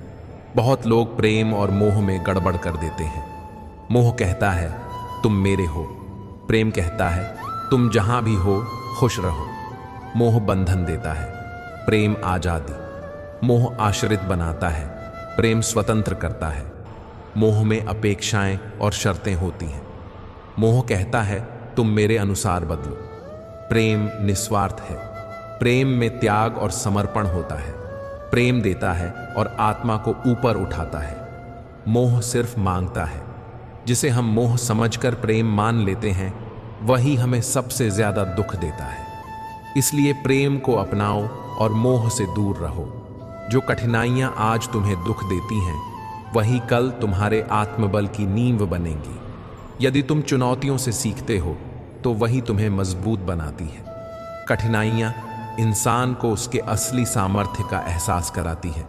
बहुत लोग प्रेम और मोह में गड़बड़ कर देते हैं। मोह कहता है तुम मेरे हो, प्रेम कहता है तुम जहां भी हो खुश रहो। मोह बंधन देता है, प्रेम आजादी। मोह आश्रित बनाता है, प्रेम स्वतंत्र करता है। मोह में अपेक्षाएं और शर्तें होती हैं। मोह कहता है तुम मेरे अनुसार बदलो। प्रेम निस्वार्थ है। प्रेम में त्याग और समर्पण होता है। प्रेम देता है और आत्मा को ऊपर उठाता है। मोह सिर्फ मांगता है। जिसे हम मोह समझकर प्रेम मान लेते हैं, वही हमें सबसे ज्यादा दुख देता है। इसलिए प्रेम को अपनाओ और मोह से दूर रहो। जो कठिनाइयां आज तुम्हें दुख देती हैं, वही कल तुम्हारे आत्मबल की नींव बनेंगी। यदि तुम चुनौतियों से सीखते हो, तो वही तुम्हें मजबूत बनाती है। कठिनाइयां इंसान को उसके असली सामर्थ्य का एहसास कराती है।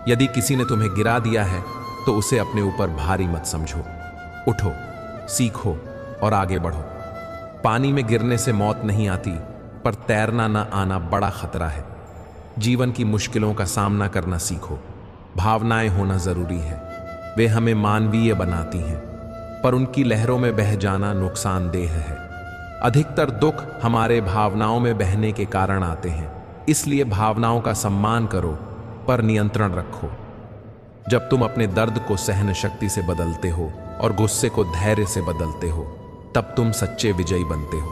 यदि किसी ने तुम्हें गिरा दिया है, तो उसे अपने ऊपर भारी मत समझो। उठो, सीखो और आगे बढ़ो। पानी में गिरने से मौत नहीं आती, पर तैरना न आना बड़ा खतरा है। जीवन की मुश्किलों का सामना करना सीखो। भावनाएं होना जरूरी है, वे हमें मानवीय बनाती हैं। पर उनकी लहरों में बह जाना नुकसानदेह है। अधिकतर दुख हमारे भावनाओं में बहने के कारण आते हैं, इसलिए भावनाओं का सम्मान करो पर नियंत्रण रखो। जब तुम अपने दर्द को सहन शक्ति से बदलते हो और गुस्से को धैर्य से बदलते हो, तब तुम सच्चे विजयी बनते हो।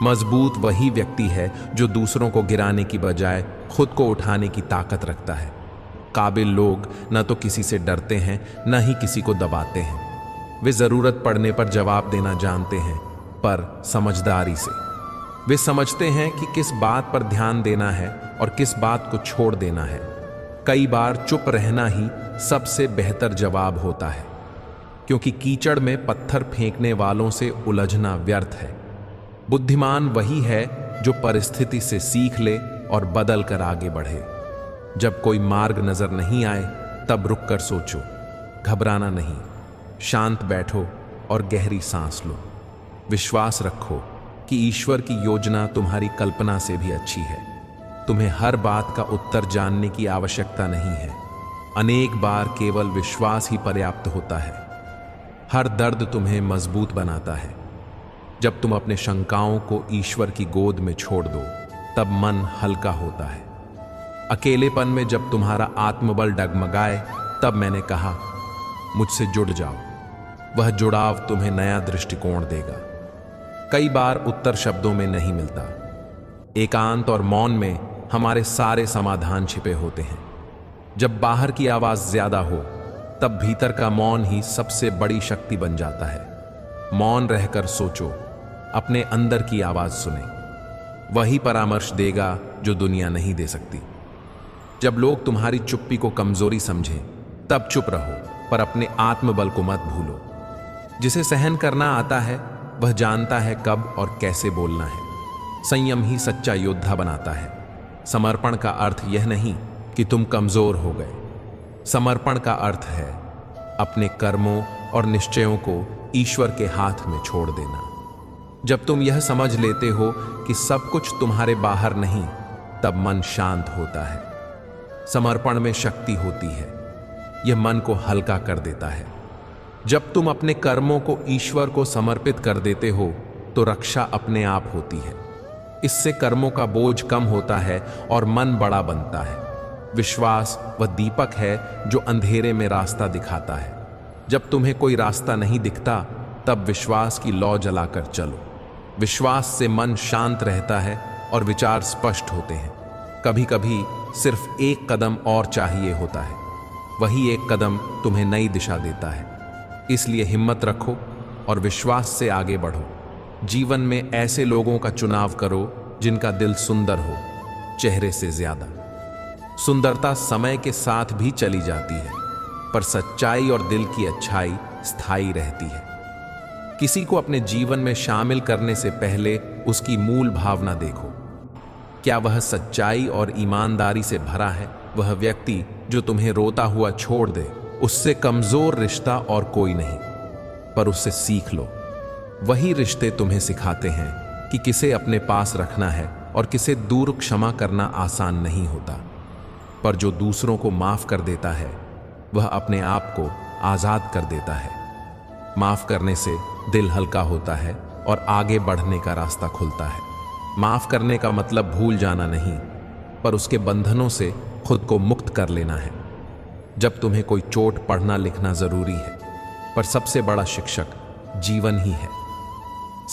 मजबूत वही व्यक्ति है जो दूसरों को गिराने की बजाय खुद को उठाने की ताकत रखता है। काबिल लोग न तो किसी से डरते हैं, न ही किसी को दबाते हैं। वे जरूरत पड़ने पर जवाब देना जानते हैं, पर समझदारी से। वे समझते हैं कि किस बात पर ध्यान देना है और किस बात को छोड़ देना है। कई बार चुप रहना ही सबसे बेहतर जवाब होता है, क्योंकि कीचड़ में पत्थर फेंकने वालों से उलझना व्यर्थ है। बुद्धिमान वही है जो परिस्थिति से सीख ले और बदल कर आगे बढ़े। जब कोई मार्ग नजर नहीं आए, तब रुक कर सोचो, घबराना नहीं, शांत बैठो और गहरी सांस लो। विश्वास रखो कि ईश्वर की योजना तुम्हारी कल्पना से भी अच्छी है। तुम्हें हर बात का उत्तर जानने की आवश्यकता नहीं है। अनेक बार केवल विश्वास ही पर्याप्त होता है। हर दर्द तुम्हें मजबूत बनाता है। जब तुम अपने शंकाओं को ईश्वर की गोद में छोड़ दो, तब मन हल्का होता है। अकेलेपन में जब तुम्हारा आत्मबल डगमगाए, तब मैंने कहा, मुझसे जुड़ जाओ। वह जुड़ाव तुम्हें नया दृष्टिकोण देगा। कई बार उत्तर शब्दों में नहीं मिलता। एकांत और मौन में हमारे सारे समाधान छिपे होते हैं। जब बाहर की आवाज ज्यादा हो, तब भीतर का मौन ही सबसे बड़ी शक्ति बन जाता है। मौन रहकर सोचो, अपने अंदर की आवाज सुने। वही परामर्श देगा जो दुनिया नहीं दे सकती। जब लोग तुम्हारी चुप्पी को कमजोरी समझें, तब चुप रहो, पर अपने आत्मबल को मत भूलो। जिसे सहन करना आता है, वह जानता है कब और कैसे बोलना है। संयम ही सच्चा योद्धा बनाता है। समर्पण का अर्थ यह नहीं कि तुम कमजोर हो गए। समर्पण का अर्थ है अपने कर्मों और निश्चयों को ईश्वर के हाथ में छोड़ देना। जब तुम यह समझ लेते हो कि सब कुछ तुम्हारे बाहर नहीं, तब मन शांत होता है। समर्पण में शक्ति होती है। यह मन को हल्का कर देता है। जब तुम अपने कर्मों को ईश्वर को समर्पित कर देते हो, तो रक्षा अपने आप होती है। इससे कर्मों का बोझ कम होता है और मन बड़ा बनता है। विश्वास वह दीपक है जो अंधेरे में रास्ता दिखाता है। जब तुम्हें कोई रास्ता नहीं दिखता, तब विश्वास की लौ जलाकर चलो। विश्वास से मन शांत रहता है और विचार स्पष्ट होते हैं। कभी कभी सिर्फ एक कदम और चाहिए होता है। वही एक कदम तुम्हें नई दिशा देता है। इसलिए हिम्मत रखो और विश्वास से आगे बढ़ो। जीवन में ऐसे लोगों का चुनाव करो जिनका दिल सुंदर हो, चेहरे से ज्यादा। सुंदरता समय के साथ भी चली जाती है, पर सच्चाई और दिल की अच्छाई स्थायी रहती है। किसी को अपने जीवन में शामिल करने से पहले उसकी मूल भावना देखो। क्या वह सच्चाई और ईमानदारी से भरा है? वह व्यक्ति जो तुम्हें रोता हुआ छोड़ दे, उससे कमजोर रिश्ता और कोई नहीं, पर उससे सीख लो। वही रिश्ते तुम्हें सिखाते हैं कि किसे अपने पास रखना है और किसे दूर क्षमा करना आसान नहीं होता। पर जो दूसरों को माफ कर देता है, वह अपने आप को आजाद कर देता है। माफ करने से दिल हल्का होता है और आगे बढ़ने का रास्ता खुलता है। माफ करने का मतलब भूल जाना नहीं, पर उसके बंधनों से खुद को मुक्त कर लेना है। जब तुम्हें कोई चोट पढ़ना लिखना जरूरी है, पर सबसे बड़ा शिक्षक जीवन ही है।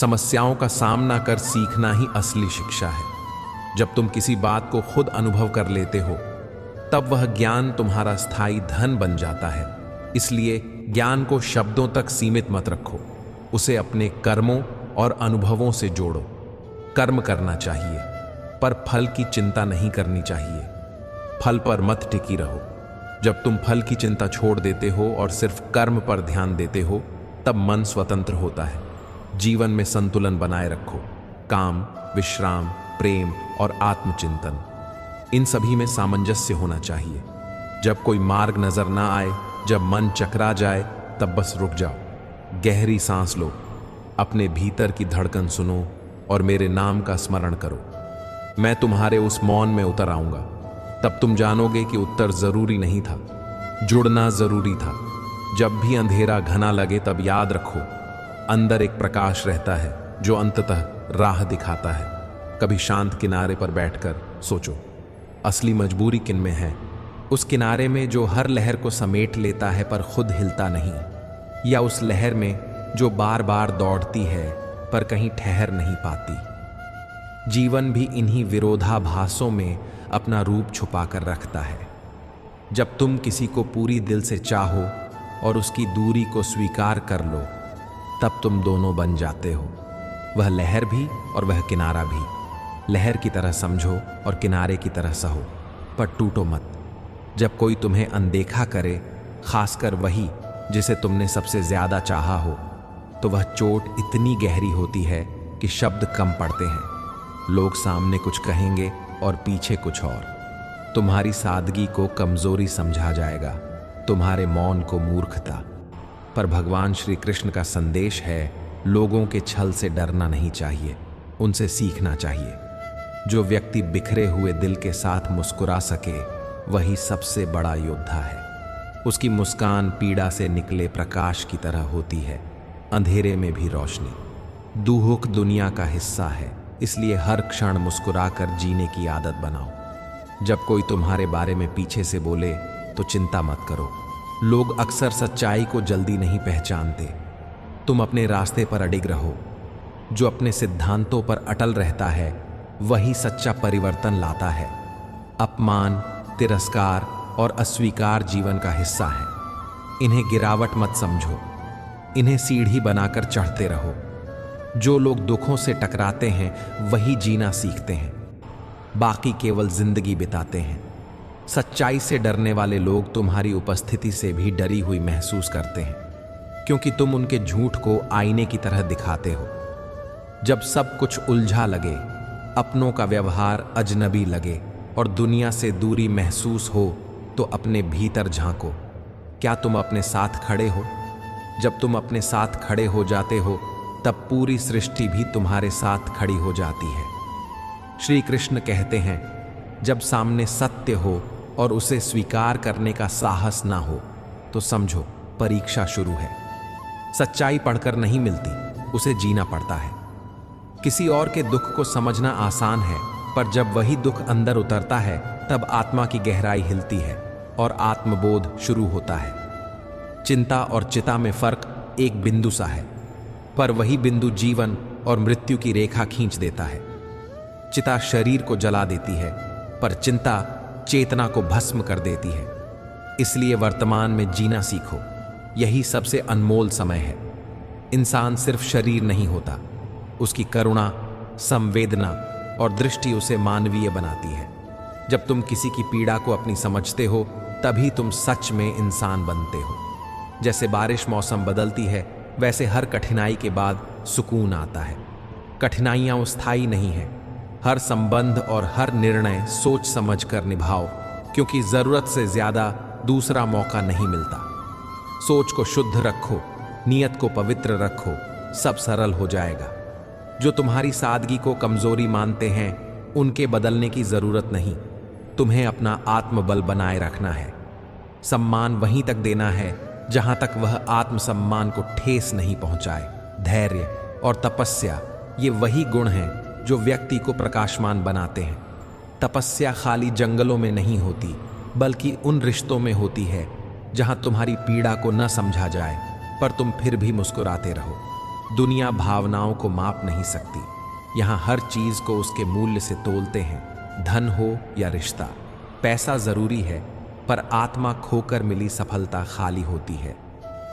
समस्याओं का सामना कर सीखना ही असली शिक्षा है। जब तुम किसी बात को खुद अनुभव कर लेते हो, तब वह ज्ञान तुम्हारा स्थायी धन बन जाता है। इसलिए ज्ञान को शब्दों तक सीमित मत रखो, उसे अपने कर्मों और अनुभवों से जोड़ो। कर्म करना चाहिए, पर फल की चिंता नहीं करनी चाहिए। फल पर मत टिकी रहो। जब तुम फल की चिंता छोड़ देते हो और सिर्फ कर्म पर ध्यान देते हो, तब मन स्वतंत्र होता है। जीवन में संतुलन बनाए रखो। काम, विश्राम, प्रेम और आत्मचिंतन, इन सभी में सामंजस्य होना चाहिए। जब कोई मार्ग नजर ना आए, जब मन चकरा जाए, तब बस रुक जाओ, गहरी सांस लो, अपने भीतर की धड़कन सुनो और मेरे नाम का स्मरण करो। मैं तुम्हारे उस मौन में उतर आऊंगा। तब तुम जानोगे कि उत्तर जरूरी नहीं था, जुड़ना जरूरी था। जब भी अंधेरा घना लगे, तब याद रखो, अंदर एक प्रकाश रहता है जो अंततः राह दिखाता है। कभी शांत किनारे पर बैठकर सोचो, असली मजबूरी किन में है? उस किनारे में जो हर लहर को समेट लेता है पर खुद हिलता नहीं, या उस लहर में जो बार बार दौड़ती है पर कहीं ठहर नहीं पाती। जीवन भी इन्हीं विरोधाभासों में अपना रूप छुपा कर रखता है। जब तुम किसी को पूरी दिल से चाहो और उसकी दूरी को स्वीकार कर लो, तब तुम दोनों बन जाते हो, वह लहर भी और वह किनारा भी। लहर की तरह समझो और किनारे की तरह सहो, पर टूटो मत। जब कोई तुम्हें अनदेखा करे, खासकर वही जिसे तुमने सबसे ज्यादा चाहा हो, तो वह चोट इतनी गहरी होती है कि शब्द कम पड़ते हैं। लोग सामने कुछ कहेंगे और पीछे कुछ और। तुम्हारी सादगी को कमजोरी समझा जाएगा, तुम्हारे मौन को मूर्खता। पर भगवान श्री कृष्ण का संदेश है, लोगों के छल से डरना नहीं चाहिए, उनसे सीखना चाहिए। जो व्यक्ति बिखरे हुए दिल के साथ मुस्कुरा सके, वही सबसे बड़ा योद्धा है। उसकी मुस्कान पीड़ा से निकले प्रकाश की तरह होती है, अंधेरे में भी रोशनी। दुख दुनिया का हिस्सा है, इसलिए हर क्षण मुस्कुराकर जीने की आदत बनाओ। जब कोई तुम्हारे बारे में पीछे से बोले तो चिंता मत करो। लोग अक्सर सच्चाई को जल्दी नहीं पहचानते। तुम अपने रास्ते पर अडिग रहो। जो अपने सिद्धांतों पर अटल रहता है, वही सच्चा परिवर्तन लाता है। अपमान, तिरस्कार और अस्वीकार जीवन का हिस्सा है। इन्हें गिरावट मत समझो, इन्हें सीढ़ी बनाकर चढ़ते रहो। जो लोग दुखों से टकराते हैं, वही जीना सीखते हैं, बाकी केवल जिंदगी बिताते हैं। सच्चाई से डरने वाले लोग तुम्हारी उपस्थिति से भी डरी हुई महसूस करते हैं, क्योंकि तुम उनके झूठ को आईने की तरह दिखाते हो। जब सब कुछ उलझा लगे, अपनों का व्यवहार अजनबी लगे और दुनिया से दूरी महसूस हो, तो अपने भीतर झांको। क्या तुम अपने साथ खड़े हो? जब तुम अपने साथ खड़े हो जाते हो, तब पूरी सृष्टि भी तुम्हारे साथ खड़ी हो जाती है। श्री कृष्ण कहते हैं, जब सामने सत्य हो और उसे स्वीकार करने का साहस ना हो, तो समझो परीक्षा शुरू है। सच्चाई पढ़कर नहीं मिलती, उसे जीना पड़ता है। किसी और के दुख को समझना आसान है, पर जब वही दुख अंदर उतरता है, तब आत्मा की गहराई हिलती है और आत्मबोध शुरू होता है। चिंता और चिता में फर्क एक बिंदु सा है, पर वही बिंदु जीवन और मृत्यु की रेखा खींच देता है। चिता शरीर को जला देती है, पर चिंता चेतना को भस्म कर देती है। इसलिए वर्तमान में जीना सीखो, यही सबसे अनमोल समय है। इंसान सिर्फ शरीर नहीं होता, उसकी करुणा, संवेदना और दृष्टि उसे मानवीय बनाती है। जब तुम किसी की पीड़ा को अपनी समझते हो, तभी तुम सच में इंसान बनते हो। जैसे बारिश मौसम बदलती है, वैसे हर कठिनाई के बाद सुकून आता है। कठिनाइयां स्थायी नहीं है। हर संबंध और हर निर्णय सोच समझ कर निभाओ, क्योंकि जरूरत से ज्यादा दूसरा मौका नहीं मिलता। सोच को शुद्ध रखो, नियत को पवित्र रखो, सब सरल हो जाएगा। जो तुम्हारी सादगी को कमजोरी मानते हैं, उनके बदलने की जरूरत नहीं। तुम्हें अपना आत्मबल बनाए रखना है। सम्मान वहीं तक देना है जहां तक वह आत्मसम्मान को ठेस नहीं पहुंचाए। धैर्य और तपस्या, ये वही गुण हैं जो व्यक्ति को प्रकाशमान बनाते हैं। तपस्या खाली जंगलों में नहीं होती, बल्कि उन रिश्तों में होती है जहां तुम्हारी पीड़ा को न समझा जाए, पर तुम फिर भी मुस्कुराते रहो। दुनिया भावनाओं को माप नहीं सकती। यहाँ हर चीज को उसके मूल्य से तोलते हैं, धन हो या रिश्ता। पैसा जरूरी है, पर आत्मा खोकर मिली सफलता खाली होती है।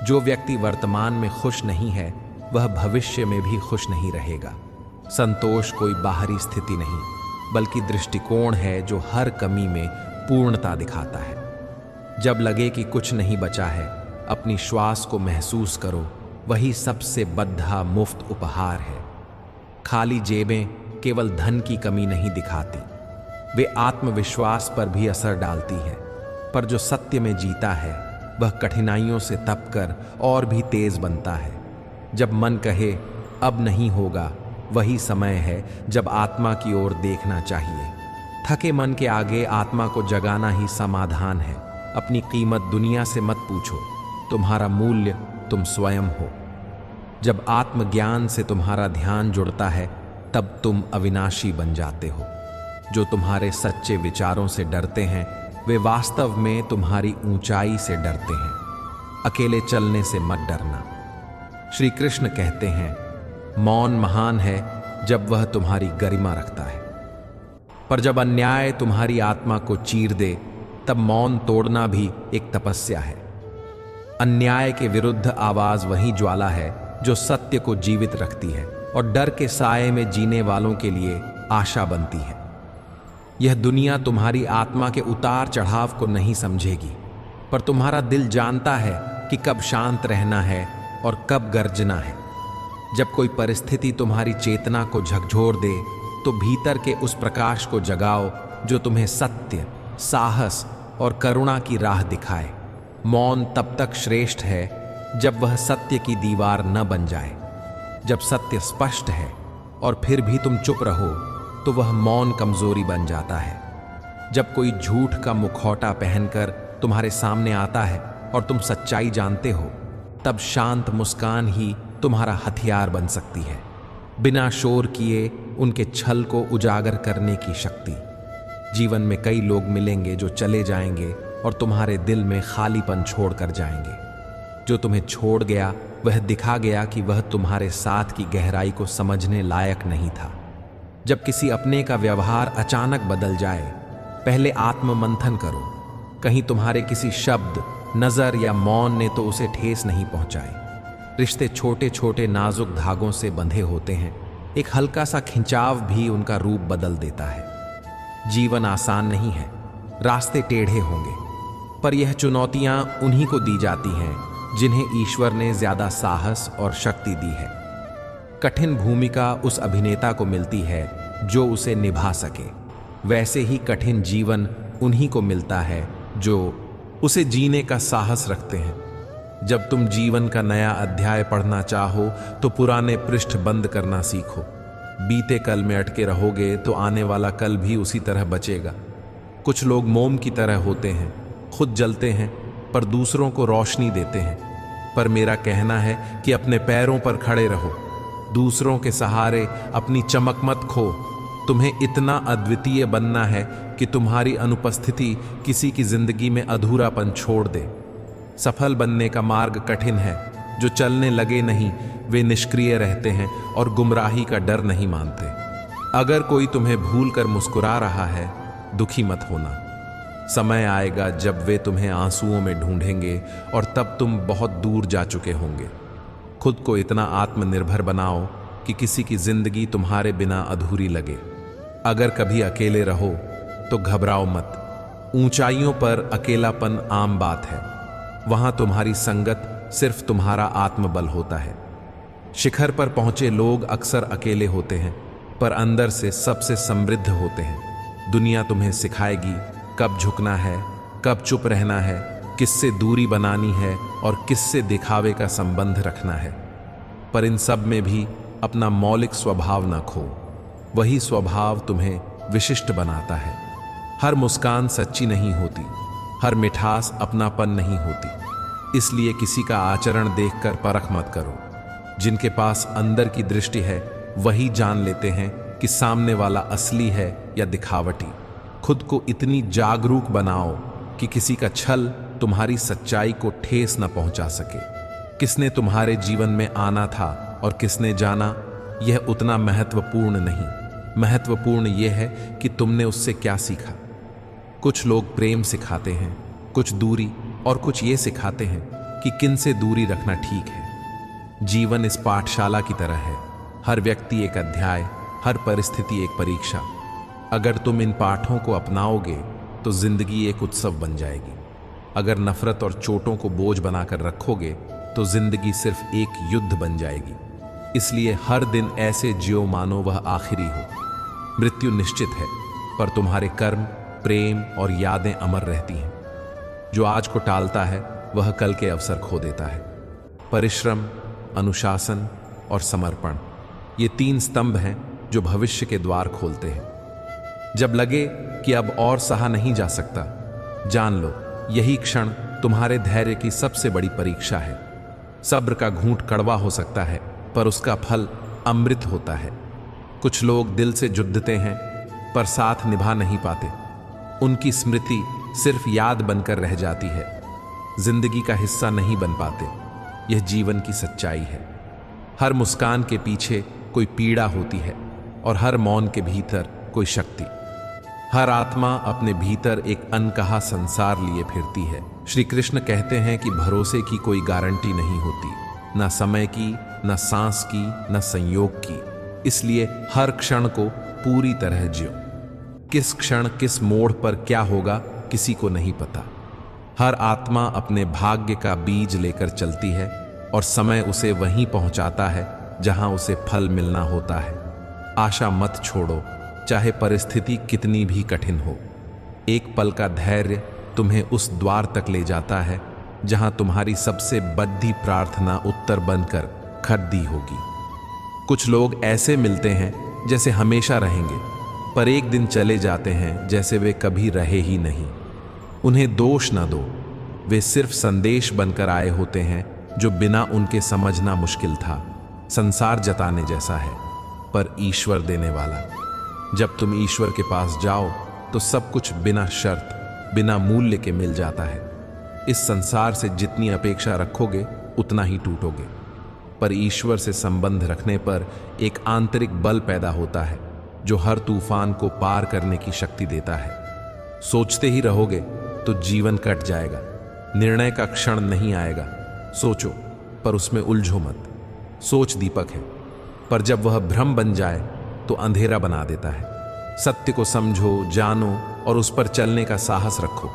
जो व्यक्ति वर्तमान में खुश नहीं है, वह भविष्य में भी खुश नहीं रहेगा। संतोष कोई बाहरी स्थिति नहीं, बल्कि दृष्टिकोण है जो हर कमी में पूर्णता दिखाता है। जब लगे कि कुछ नहीं बचा है, अपनी श्वास को महसूस करो, वही सबसे बद्धा मुफ्त उपहार है। खाली जेबें केवल धन की कमी नहीं दिखाती, वे आत्मविश्वास पर भी असर डालती हैं। पर जो सत्य में जीता है, वह कठिनाइयों से तपकर और भी तेज बनता है। जब मन कहे अब नहीं होगा, वही समय है जब आत्मा की ओर देखना चाहिए। थके मन के आगे आत्मा को जगाना ही समाधान है। अपनी कीमत दुनिया से मत पूछो, तुम्हारा मूल्य तुम स्वयं हो। जब आत्मज्ञान से तुम्हारा ध्यान जुड़ता है तब तुम अविनाशी बन जाते हो। जो तुम्हारे सच्चे विचारों से डरते हैं वे वास्तव में तुम्हारी ऊंचाई से डरते हैं। अकेले चलने से मत डरना। श्री कृष्ण कहते हैं मौन महान है जब वह तुम्हारी गरिमा रखता है, पर जब अन्याय तुम्हारी आत्मा को चीर दे तब मौन तोड़ना भी एक तपस्या है। अन्याय के विरुद्ध आवाज वही ज्वाला है जो सत्य को जीवित रखती है और डर के साए में जीने वालों के लिए आशा बनती है। यह दुनिया तुम्हारी आत्मा के उतार चढ़ाव को नहीं समझेगी, पर तुम्हारा दिल जानता है कि कब शांत रहना है और कब गर्जना है। जब कोई परिस्थिति तुम्हारी चेतना को झकझोर दे तो भीतर के उस प्रकाश को जगाओ जो तुम्हें सत्य, साहस और करुणा की राह दिखाए। मौन तब तक श्रेष्ठ है जब वह सत्य की दीवार न बन जाए। जब सत्य स्पष्ट है और फिर भी तुम चुप रहो तो वह मौन कमजोरी बन जाता है। जब कोई झूठ का मुखौटा पहनकर तुम्हारे सामने आता है और तुम सच्चाई जानते हो तब शांत मुस्कान ही तुम्हारा हथियार बन सकती है। बिना शोर किए उनके छल को उजागर करने की शक्ति। जीवन में कई लोग मिलेंगे जो चले जाएंगे और तुम्हारे दिल में खालीपन छोड़ कर जाएंगे। जो तुम्हें छोड़ गया वह दिखा गया कि वह तुम्हारे साथ की गहराई को समझने लायक नहीं था। जब किसी अपने का व्यवहार अचानक बदल जाए पहले आत्ममंथन करो। कहीं तुम्हारे किसी शब्द, नजर या मौन ने तो उसे ठेस नहीं पहुंचाए। रिश्ते छोटे छोटे नाजुक धागों से बंधे होते हैं। एक हल्का सा खिंचाव भी उनका रूप बदल देता है। जीवन आसान नहीं है, रास्ते टेढ़े होंगे, पर यह चुनौतियां उन्हीं को दी जाती हैं जिन्हें ईश्वर ने ज्यादा साहस और शक्ति दी है। कठिन भूमिका उस अभिनेता को मिलती है जो उसे निभा सके, वैसे ही कठिन जीवन उन्हीं को मिलता है जो उसे जीने का साहस रखते हैं। जब तुम जीवन का नया अध्याय पढ़ना चाहो तो पुराने पृष्ठ बंद करना सीखो। बीते कल में अटके रहोगे तो आने वाला कल भी उसी तरह बचेगा। कुछ लोग मोम की तरह होते हैं, खुद जलते हैं पर दूसरों को रोशनी देते हैं। पर मेरा कहना है कि अपने पैरों पर खड़े रहो, दूसरों के सहारे अपनी चमक मत खो। तुम्हें इतना अद्वितीय बनना है कि तुम्हारी अनुपस्थिति किसी की जिंदगी में अधूरापन छोड़ दे। सफल बनने का मार्ग कठिन है। जो चलने लगे नहीं वे निष्क्रिय रहते हैं और गुमराही का डर नहीं मानते। अगर कोई तुम्हें भूल कर मुस्कुरा रहा है, दुखी मत होना। समय आएगा जब वे तुम्हें आंसुओं में ढूंढेंगे और तब तुम बहुत दूर जा चुके होंगे। खुद को इतना आत्मनिर्भर बनाओ कि किसी की जिंदगी तुम्हारे बिना अधूरी लगे। अगर कभी अकेले रहो तो घबराओ मत। ऊंचाइयों पर अकेलापन आम बात है। वहां तुम्हारी संगत सिर्फ तुम्हारा आत्मबल होता है। शिखर पर पहुंचे लोग अक्सर अकेले होते हैं, पर अंदर से सबसे समृद्ध होते हैं। दुनिया तुम्हें सिखाएगी कब झुकना है, कब चुप रहना है, किससे दूरी बनानी है और किससे दिखावे का संबंध रखना है। पर इन सब में भी अपना मौलिक स्वभाव ना खो। वही स्वभाव तुम्हें विशिष्ट बनाता है। हर मुस्कान सच्ची नहीं होती, हर मिठास अपनापन नहीं होती। इसलिए किसी का आचरण देखकर परख मत करो। जिनके पास अंदर की दृष्टि है वही जान लेते हैं कि सामने वाला असली है या दिखावटी। खुद को इतनी जागरूक बनाओ कि किसी का छल तुम्हारी सच्चाई को ठेस न पहुंचा सके। किसने तुम्हारे जीवन में आना था और किसने जाना, यह उतना महत्वपूर्ण नहीं। महत्वपूर्ण यह है कि तुमने उससे क्या सीखा। कुछ लोग प्रेम सिखाते हैं, कुछ दूरी, और कुछ ये सिखाते हैं कि किन से दूरी रखना ठीक है। जीवन इस पाठशाला की तरह है। हर व्यक्ति एक अध्याय, हर परिस्थिति एक परीक्षा। अगर तुम इन पाठों को अपनाओगे तो जिंदगी एक उत्सव बन जाएगी। अगर नफरत और चोटों को बोझ बनाकर रखोगे तो जिंदगी सिर्फ एक युद्ध बन जाएगी। इसलिए हर दिन ऐसे जियो मानो वह आखिरी हो। मृत्यु निश्चित है, पर तुम्हारे कर्म, प्रेम और यादें अमर रहती हैं। जो आज को टालता है वह कल के अवसर खो देता है। परिश्रम, अनुशासन और समर्पण, ये 3 स्तंभ हैं जो भविष्य के द्वार खोलते हैं। जब लगे कि अब और सहा नहीं जा सकता, जान लो यही क्षण तुम्हारे धैर्य की सबसे बड़ी परीक्षा है। सब्र का घूंट कड़वा हो सकता है, पर उसका फल अमृत होता है। कुछ लोग दिल से जुड़ते हैं पर साथ निभा नहीं पाते। उनकी स्मृति सिर्फ याद बनकर रह जाती है, जिंदगी का हिस्सा नहीं बन पाते। यह जीवन की सच्चाई है। हर मुस्कान के पीछे कोई पीड़ा होती है और हर मौन के भीतर कोई शक्ति। हर आत्मा अपने भीतर एक अनकहा संसार लिए फिरती है। श्री कृष्ण कहते हैं कि भरोसे की कोई गारंटी नहीं होती, ना समय की, ना सांस की, ना संयोग की। इसलिए हर क्षण को पूरी तरह जियो। किस क्षण किस मोड़ पर क्या होगा किसी को नहीं पता। हर आत्मा अपने भाग्य का बीज लेकर चलती है और समय उसे वहीं पहुंचाता है जहां उसे फल मिलना होता है। आशा मत छोड़ो, चाहे परिस्थिति कितनी भी कठिन हो। एक पल का धैर्य तुम्हें उस द्वार तक ले जाता है जहां तुम्हारी सबसे बद्धी प्रार्थना उत्तर बनकर खड़ी होगी। कुछ लोग ऐसे मिलते हैं जैसे हमेशा रहेंगे, पर एक दिन चले जाते हैं जैसे वे कभी रहे ही नहीं। उन्हें दोष न दो, वे सिर्फ संदेश बनकर आए होते हैं जो बिना उनके समझना मुश्किल था। संसार जताने जैसा है पर ईश्वर देने वाला। जब तुम ईश्वर के पास जाओ तो सब कुछ बिना शर्त, बिना मूल्य के मिल जाता है। इस संसार से जितनी अपेक्षा रखोगे उतना ही टूटोगे, पर ईश्वर से संबंध रखने पर एक आंतरिक बल पैदा होता है जो हर तूफान को पार करने की शक्ति देता है। सोचते ही रहोगे तो जीवन कट जाएगा। निर्णय का क्षण नहीं आएगा। सोचो पर उसमें उलझो मत। सोच दीपक है, पर जब वह भ्रम बन जाए तो अंधेरा बना देता है। सत्य को समझो, जानो और उस पर चलने का साहस रखो।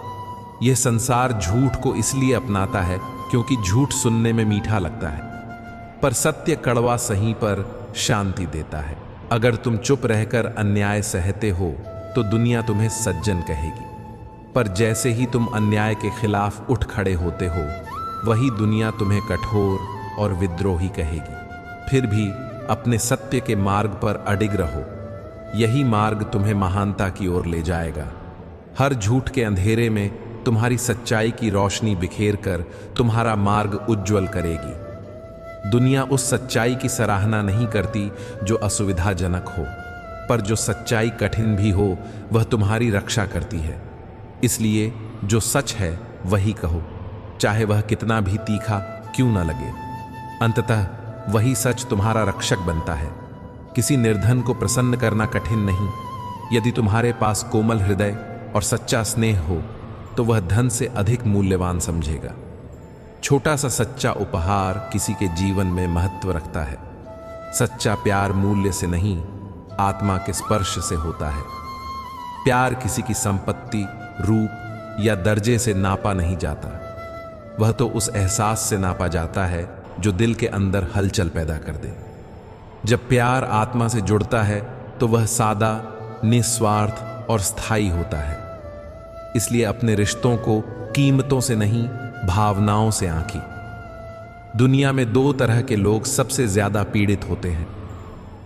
यह संसार झूठ को इसलिए अपनाता है क्योंकि झूठ सुनने में मीठा लगता है, पर सत्य कड़वा सही पर शांति देता है। अगर तुम चुप रहकर अन्याय सहते हो तो दुनिया तुम्हें सज्जन कहेगी, पर जैसे ही तुम अन्याय के खिलाफ उठ खड़े होते हो वही दुनिया तुम्हें कठोर और विद्रोही कहेगी। फिर भी अपने सत्य के मार्ग पर अडिग रहो। यही मार्ग तुम्हें महानता की ओर ले जाएगा। हर झूठ के अंधेरे में तुम्हारी सच्चाई की रोशनी बिखेर कर तुम्हारा मार्ग उज्जवल करेगी। दुनिया उस सच्चाई की सराहना नहीं करती जो असुविधाजनक हो, पर जो सच्चाई कठिन भी हो वह तुम्हारी रक्षा करती है। इसलिए जो सच है वही कहो, चाहे वह कितना भी तीखा क्यों न लगे। अंततः वही सच तुम्हारा रक्षक बनता है। किसी निर्धन को प्रसन्न करना कठिन नहीं। यदि तुम्हारे पास कोमल हृदय और सच्चा स्नेह हो तो वह धन से अधिक मूल्यवान समझेगा। छोटा सा सच्चा उपहार किसी के जीवन में महत्व रखता है। सच्चा प्यार मूल्य से नहीं, आत्मा के स्पर्श से होता है। प्यार किसी की संपत्ति, रूप या दर्जे से नापा नहीं जाता। वह तो उस एहसास से नापा जाता है जो दिल के अंदर हलचल पैदा कर दे। जब प्यार आत्मा से जुड़ता है तो वह सादा, निस्वार्थ और स्थायी होता है। इसलिए अपने रिश्तों को कीमतों से नहीं, भावनाओं से आंकी। दुनिया में दो तरह के लोग सबसे ज्यादा पीड़ित होते हैं।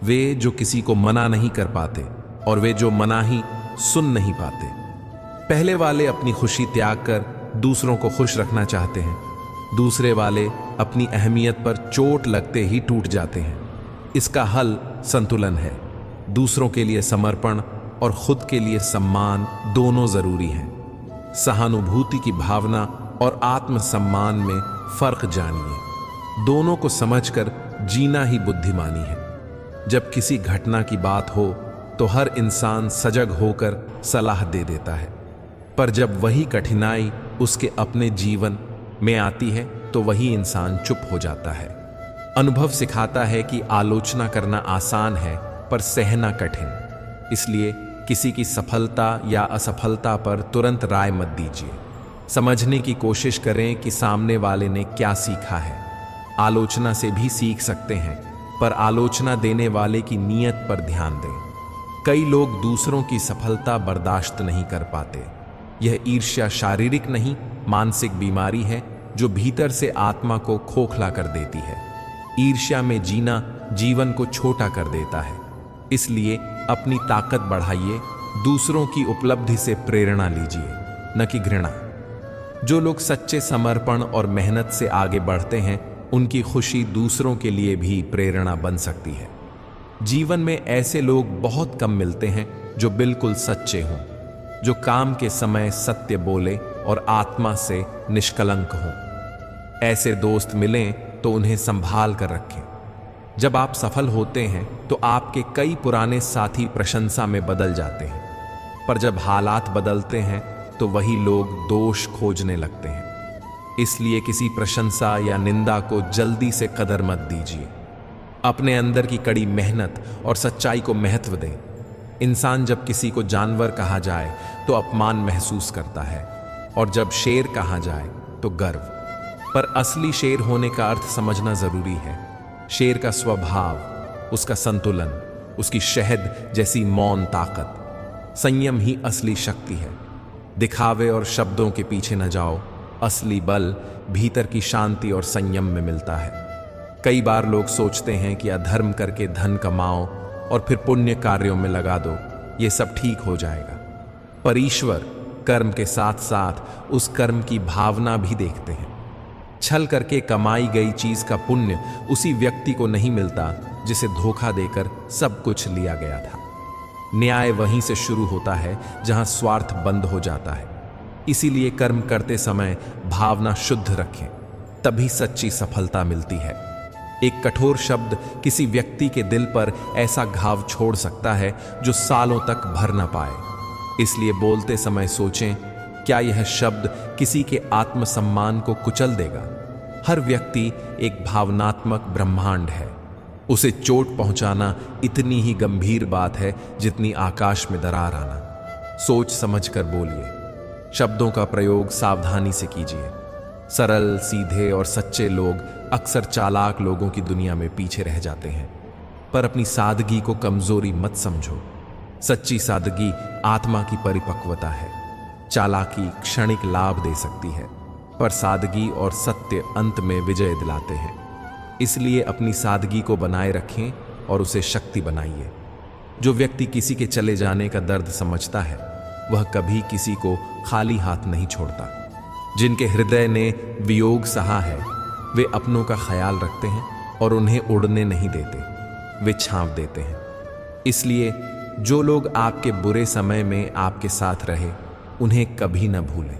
वे जो किसी को मना नहीं कर पाते और वे जो मना ही सुन नहीं पाते। पहले वाले अपनी खुशी त्याग कर दूसरों को खुश रखना चाहते हैं। दूसरे वाले अपनी अहमियत पर चोट लगते ही टूट जाते हैं। इसका हल संतुलन है। दूसरों के लिए समर्पण और खुद के लिए सम्मान दोनों जरूरी हैं। सहानुभूति की भावना और आत्मसम्मान में फर्क जानिए। दोनों को समझकर जीना ही बुद्धिमानी है। जब किसी घटना की बात हो तो हर इंसान सजग होकर सलाह दे देता है, पर जब वही कठिनाई उसके अपने जीवन में आती है तो वही इंसान चुप हो जाता है। अनुभव सिखाता है कि आलोचना करना आसान है पर सहना कठिन। इसलिए किसी की सफलता या असफलता पर तुरंत राय मत दीजिए। समझने की कोशिश करें कि सामने वाले ने क्या सीखा है। आलोचना से भी सीख सकते हैं, पर आलोचना देने वाले की नीयत पर ध्यान दें। कई लोग दूसरों की सफलता बर्दाश्त नहीं कर पाते। यह ईर्ष्या शारीरिक नहीं, मानसिक बीमारी है जो भीतर से आत्मा को खोखला कर देती है। ईर्ष्या में जीना जीवन को छोटा कर देता है। इसलिए अपनी ताकत बढ़ाइए, दूसरों की उपलब्धि से प्रेरणा लीजिए, न कि घृणा। जो लोग सच्चे समर्पण और मेहनत से आगे बढ़ते हैं उनकी खुशी दूसरों के लिए भी प्रेरणा बन सकती है। जीवन में ऐसे लोग बहुत कम मिलते हैं जो बिल्कुल सच्चे हों, जो काम के समय सत्य बोले और आत्मा से निष्कलंक हों। ऐसे दोस्त मिलें तो उन्हें संभाल कर रखें। जब आप सफल होते हैं तो आपके कई पुराने साथी प्रशंसा में बदल जाते हैं, पर जब हालात बदलते हैं तो वही लोग दोष खोजने लगते हैं। इसलिए किसी प्रशंसा या निंदा को जल्दी से कदर मत दीजिए। अपने अंदर की कड़ी मेहनत और सच्चाई को महत्व दें। इंसान जब किसी को जानवर कहा जाए तो अपमान महसूस करता है, और जब शेर कहा जाए तो गर्व। पर असली शेर होने का अर्थ समझना जरूरी है। शेर का स्वभाव, उसका संतुलन, उसकी शहद जैसी मौन ताकत, संयम ही असली शक्ति है। दिखावे और शब्दों के पीछे न जाओ। असली बल भीतर की शांति और संयम में मिलता है। कई बार लोग सोचते हैं कि अधर्म करके धन कमाओ और फिर पुण्य कार्यों में लगा दो, ये सब ठीक हो जाएगा। पर ईश्वर कर्म के साथ साथ उस कर्म की भावना भी देखते हैं। छल करके कमाई गई चीज का पुण्य उसी व्यक्ति को नहीं मिलता जिसे धोखा देकर सब कुछ लिया गया था। न्याय वहीं से शुरू होता है जहां स्वार्थ बंद हो जाता है। इसीलिए कर्म करते समय भावना शुद्ध रखें, तभी सच्ची सफलता मिलती है। एक कठोर शब्द किसी व्यक्ति के दिल पर ऐसा घाव छोड़ सकता है जो सालों तक भर न पाए। इसलिए बोलते समय सोचें, क्या यह शब्द किसी के आत्मसम्मान को कुचल देगा? हर व्यक्ति एक भावनात्मक ब्रह्मांड है। उसे चोट पहुंचाना इतनी ही गंभीर बात है जितनी आकाश में दरार आना। सोच समझकर बोलिए। शब्दों का प्रयोग सावधानी से कीजिए। सरल, सीधे और सच्चे लोग अक्सर चालाक लोगों की दुनिया में पीछे रह जाते हैं। पर अपनी सादगी को कमजोरी मत समझो। सच्ची सादगी आत्मा की परिपक्वता है। चालाकी क्षणिक लाभ दे सकती है, पर सादगी और सत्य अंत में विजय दिलाते हैं। इसलिए अपनी सादगी को बनाए रखें और उसे शक्ति बनाइए। जो व्यक्ति किसी के चले जाने का दर्द समझता है, वह कभी किसी को खाली हाथ नहीं छोड़ता। जिनके हृदय ने वियोग सहा है, वे अपनों का ख्याल रखते हैं और उन्हें उड़ने नहीं देते, वे छांव देते हैं। इसलिए जो लोग आपके बुरे समय में आपके साथ रहे, उन्हें कभी न भूलें।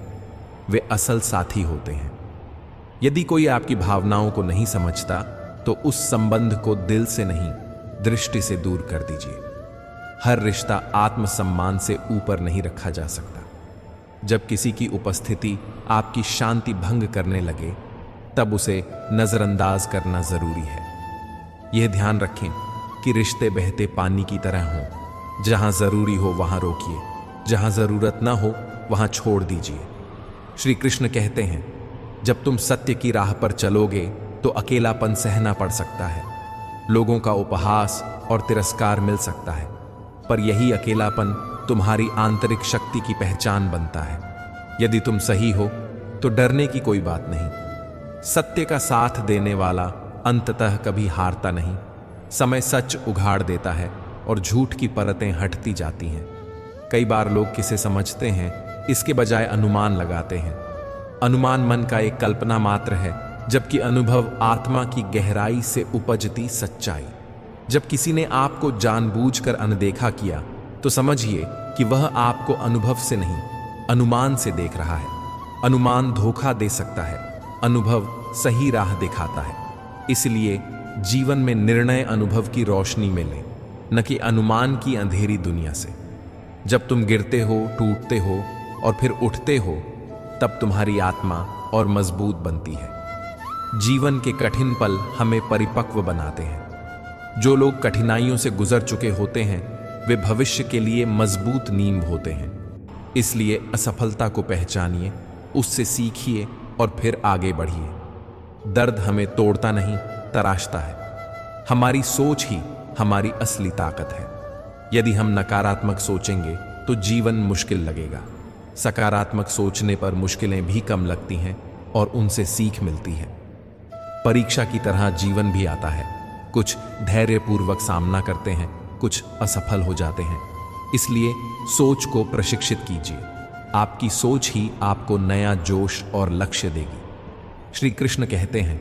वे असल साथी होते हैं। यदि कोई आपकी भावनाओं को नहीं समझता तो उस संबंध को दिल से नहीं, दृष्टि से दूर कर दीजिए। हर रिश्ता आत्मसम्मान से ऊपर नहीं रखा जा सकता। जब किसी की उपस्थिति आपकी शांति भंग करने लगे, तब उसे नजरअंदाज करना जरूरी है। यह ध्यान रखें कि रिश्ते बहते पानी की तरह हों। जहां जरूरी हो वहां रोकिए, जहां जरूरत ना हो वहां छोड़ दीजिए। श्री कृष्ण कहते हैं, जब तुम सत्य की राह पर चलोगे तो अकेलापन सहना पड़ सकता है, लोगों का उपहास और तिरस्कार मिल सकता है, पर यही अकेलापन तुम्हारी आंतरिक शक्ति की पहचान बनता है। यदि तुम सही हो तो डरने की कोई बात नहीं। सत्य का साथ देने वाला अंततः कभी हारता नहीं। समय सच उघाड़ देता है और झूठ की परतें हटती जाती हैं। कई बार लोग किसे समझते हैं, इसके बजाय अनुमान लगाते हैं। अनुमान मन का एक कल्पना मात्र है, जबकि अनुभव आत्मा की गहराई से उपजती सच्चाई। जब किसी ने आपको जानबूझकर अनदेखा किया तो समझिए कि वह आपको अनुभव से नहीं, अनुमान से देख रहा है। अनुमान धोखा दे सकता है, अनुभव सही राह दिखाता है। इसलिए जीवन में निर्णय अनुभव की रोशनी में लें, न कि अनुमान की अंधेरी दुनिया से। जब तुम गिरते हो, टूटते हो और फिर उठते हो, तब तुम्हारी आत्मा और मजबूत बनती है। जीवन के कठिन पल हमें परिपक्व बनाते हैं। जो लोग कठिनाइयों से गुजर चुके होते हैं, वे भविष्य के लिए मजबूत नींव होते हैं। इसलिए असफलता को पहचानिए, उससे सीखिए और फिर आगे बढ़िए। दर्द हमें तोड़ता नहीं, तराशता है। हमारी सोच ही हमारी असली ताकत है। यदि हम नकारात्मक सोचेंगे तो जीवन मुश्किल लगेगा। सकारात्मक सोचने पर मुश्किलें भी कम लगती हैं और उनसे सीख मिलती है। परीक्षा की तरह जीवन भी आता है। कुछ धैर्यपूर्वक सामना करते हैं, कुछ असफल हो जाते हैं। इसलिए सोच को प्रशिक्षित कीजिए। आपकी सोच ही आपको नया जोश और लक्ष्य देगी। श्री कृष्ण कहते हैं,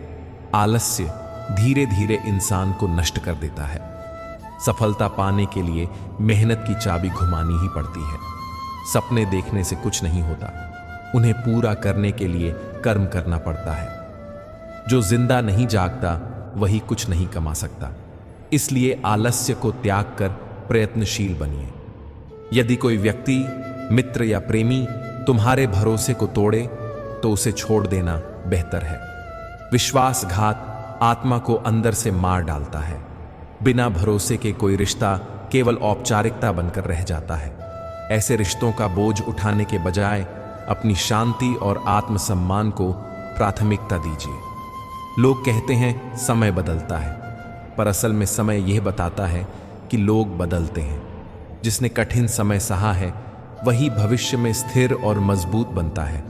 आलस्य धीरे धीरे इंसान को नष्ट कर देता है। सफलता पाने के लिए मेहनत की चाबी घुमानी ही पड़ती है। सपने देखने से कुछ नहीं होता, उन्हें पूरा करने के लिए कर्म करना पड़ता है। जो जिंदा नहीं जागता वही कुछ नहीं कमा सकता। इसलिए आलस्य को त्याग कर प्रयत्नशील बनिए। यदि कोई व्यक्ति, मित्र या प्रेमी तुम्हारे भरोसे को तोड़े तो उसे छोड़ देना बेहतर है। विश्वासघात आत्मा को अंदर से मार डालता है। बिना भरोसे के कोई रिश्ता केवल औपचारिकता बनकर रह जाता है। ऐसे रिश्तों का बोझ उठाने के बजाय अपनी शांति और आत्मसम्मान को प्राथमिकता दीजिए। लोग कहते हैं समय बदलता है, पर असल में समय यह बताता है कि लोग बदलते हैं। जिसने कठिन समय सहा है वही भविष्य में स्थिर और मजबूत बनता है।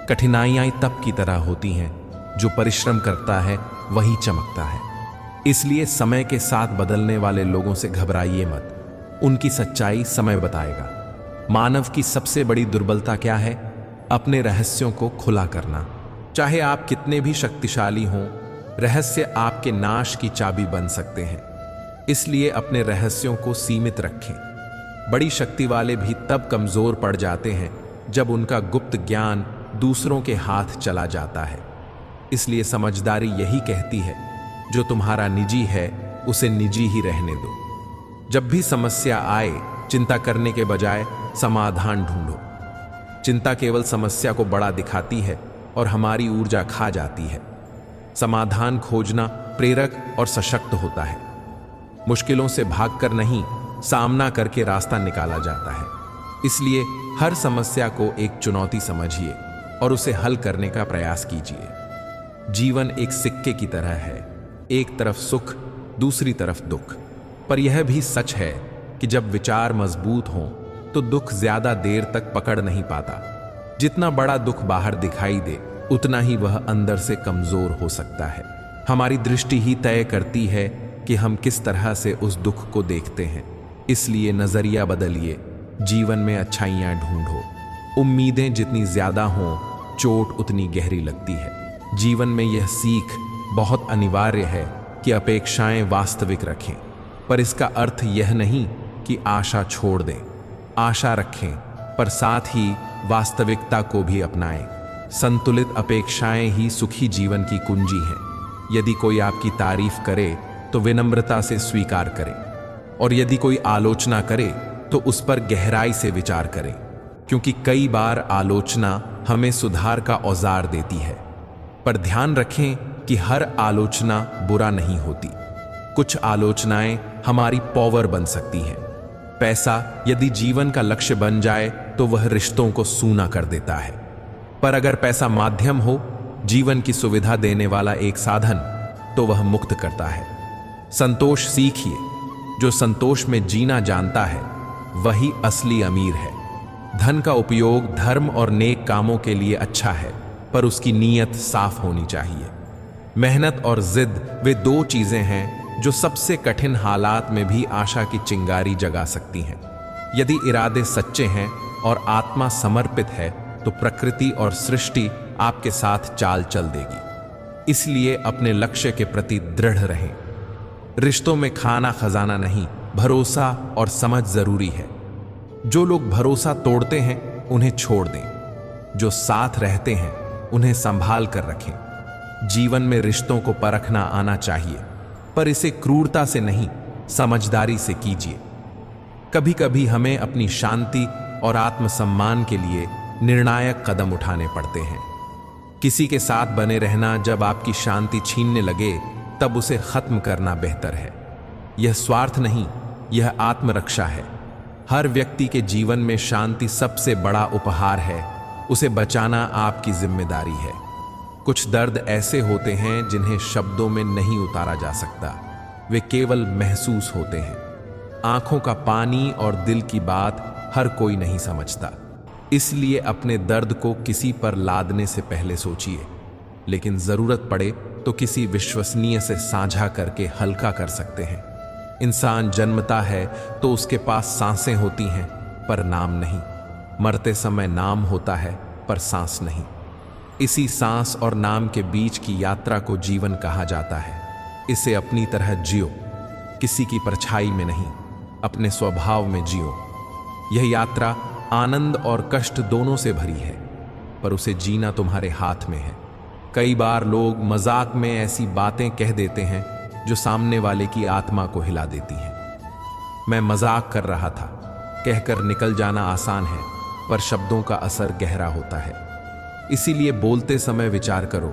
कठिनाइयां तप की तरह होती हैं, जो परिश्रम करता है वही चमकता है। इसलिए समय के साथ बदलने वाले लोगों से घबराइए मत, उनकी सच्चाई समय बताएगा। मानव की सबसे बड़ी दुर्बलता क्या है? अपने रहस्यों को खुला करना। चाहे आप कितने भी शक्तिशाली हों, रहस्य आपके नाश की चाबी बन सकते हैं। इसलिए अपने रहस्यों को सीमित रखें। बड़ी शक्ति वाले भी तब कमजोर पड़ जाते हैं जब उनका गुप्त ज्ञान दूसरों के हाथ चला जाता है। इसलिए समझदारी यही कहती है, जो तुम्हारा निजी है उसे निजी ही रहने दो। जब भी समस्या आए, चिंता करने के बजाय समाधान ढूंढो। चिंता केवल समस्या को बड़ा दिखाती है और हमारी ऊर्जा खा जाती है। समाधान खोजना प्रेरक और सशक्त होता है। मुश्किलों से भागकर नहीं, सामना करके रास्ता निकाला जाता है। इसलिए हर समस्या को एक चुनौती समझिए और उसे हल करने का प्रयास कीजिए। जीवन एक सिक्के की तरह है, एक तरफ सुख, दूसरी तरफ दुख। पर यह भी सच है कि जब विचार मजबूत हों तो दुख ज्यादा देर तक पकड़ नहीं पाता। जितना बड़ा दुख बाहर दिखाई दे, उतना ही वह अंदर से कमजोर हो सकता है। हमारी दृष्टि ही तय करती है कि हम किस तरह से उस दुख को देखते हैं। इसलिए नजरिया बदलिए, जीवन में अच्छाइयां ढूंढो। उम्मीदें जितनी ज्यादा हों, चोट उतनी गहरी लगती है। जीवन में यह सीख बहुत अनिवार्य है कि अपेक्षाएं वास्तविक रखें, पर इसका अर्थ यह नहीं कि आशा छोड़ दें। आशा रखें, पर साथ ही वास्तविकता को भी अपनाएं। संतुलित अपेक्षाएं ही सुखी जीवन की कुंजी हैं। यदि कोई आपकी तारीफ करे तो विनम्रता से स्वीकार करें, और यदि कोई आलोचना करे तो उस पर गहराई से विचार करें, क्योंकि कई बार आलोचना हमें सुधार का औजार देती है। पर ध्यान रखें कि हर आलोचना बुरा नहीं होती। कुछ आलोचनाएं हमारी पावर बन सकती हैं। पैसा यदि जीवन का लक्ष्य बन जाए तो वह रिश्तों को सूना कर देता है। पर अगर पैसा माध्यम हो, जीवन की सुविधा देने वाला एक साधन, तो वह मुक्त करता है। संतोष सीखिए। जो संतोष में जीना जानता है वही असली अमीर है। धन का उपयोग धर्म और नेक कामों के लिए अच्छा है, पर उसकी नीयत साफ होनी चाहिए। मेहनत और जिद वे दो चीजें हैं जो सबसे कठिन हालात में भी आशा की चिंगारी जगा सकती हैं। यदि इरादे सच्चे हैं और आत्मा समर्पित है तो प्रकृति और सृष्टि आपके साथ चाल चल देगी। इसलिए अपने लक्ष्य के प्रति दृढ़ रहें। रिश्तों में खाना खजाना नहीं, भरोसा और समझ जरूरी है। जो लोग भरोसा तोड़ते हैं उन्हें छोड़ दें। जो साथ रहते हैं उन्हें संभाल कर रखें। जीवन में रिश्तों को परखना आना चाहिए, पर इसे क्रूरता से नहीं, समझदारी से कीजिए। कभी कभी हमें अपनी शांति और आत्मसम्मान के लिए निर्णायक कदम उठाने पड़ते हैं। किसी के साथ बने रहना जब आपकी शांति छीनने लगे, तब उसे खत्म करना बेहतर है। यह स्वार्थ नहीं, यह आत्मरक्षा है। हर व्यक्ति के जीवन में शांति सबसे बड़ा उपहार है। उसे बचाना आपकी जिम्मेदारी है। कुछ दर्द ऐसे होते हैं जिन्हें शब्दों में नहीं उतारा जा सकता, वे केवल महसूस होते हैं। आंखों का पानी और दिल की बात हर कोई नहीं समझता। इसलिए अपने दर्द को किसी पर लादने से पहले सोचिए, लेकिन जरूरत पड़े तो किसी विश्वसनीय से साझा करके हल्का कर सकते हैं। इंसान जन्मता है तो उसके पास सांसें होती हैं, पर नाम नहीं। मरते समय नाम होता है, पर सांस नहीं। इसी सांस और नाम के बीच की यात्रा को जीवन कहा जाता है। इसे अपनी तरह जियो, किसी की परछाई में नहीं, अपने स्वभाव में जियो। यह यात्रा आनंद और कष्ट दोनों से भरी है, पर उसे जीना तुम्हारे हाथ में है। कई बार लोग मजाक में ऐसी बातें कह देते हैं जो सामने वाले की आत्मा को हिला देती हैं। मैं मजाक कर रहा था कहकर निकल जाना आसान है, पर शब्दों का असर गहरा होता है। इसीलिए बोलते समय विचार करो,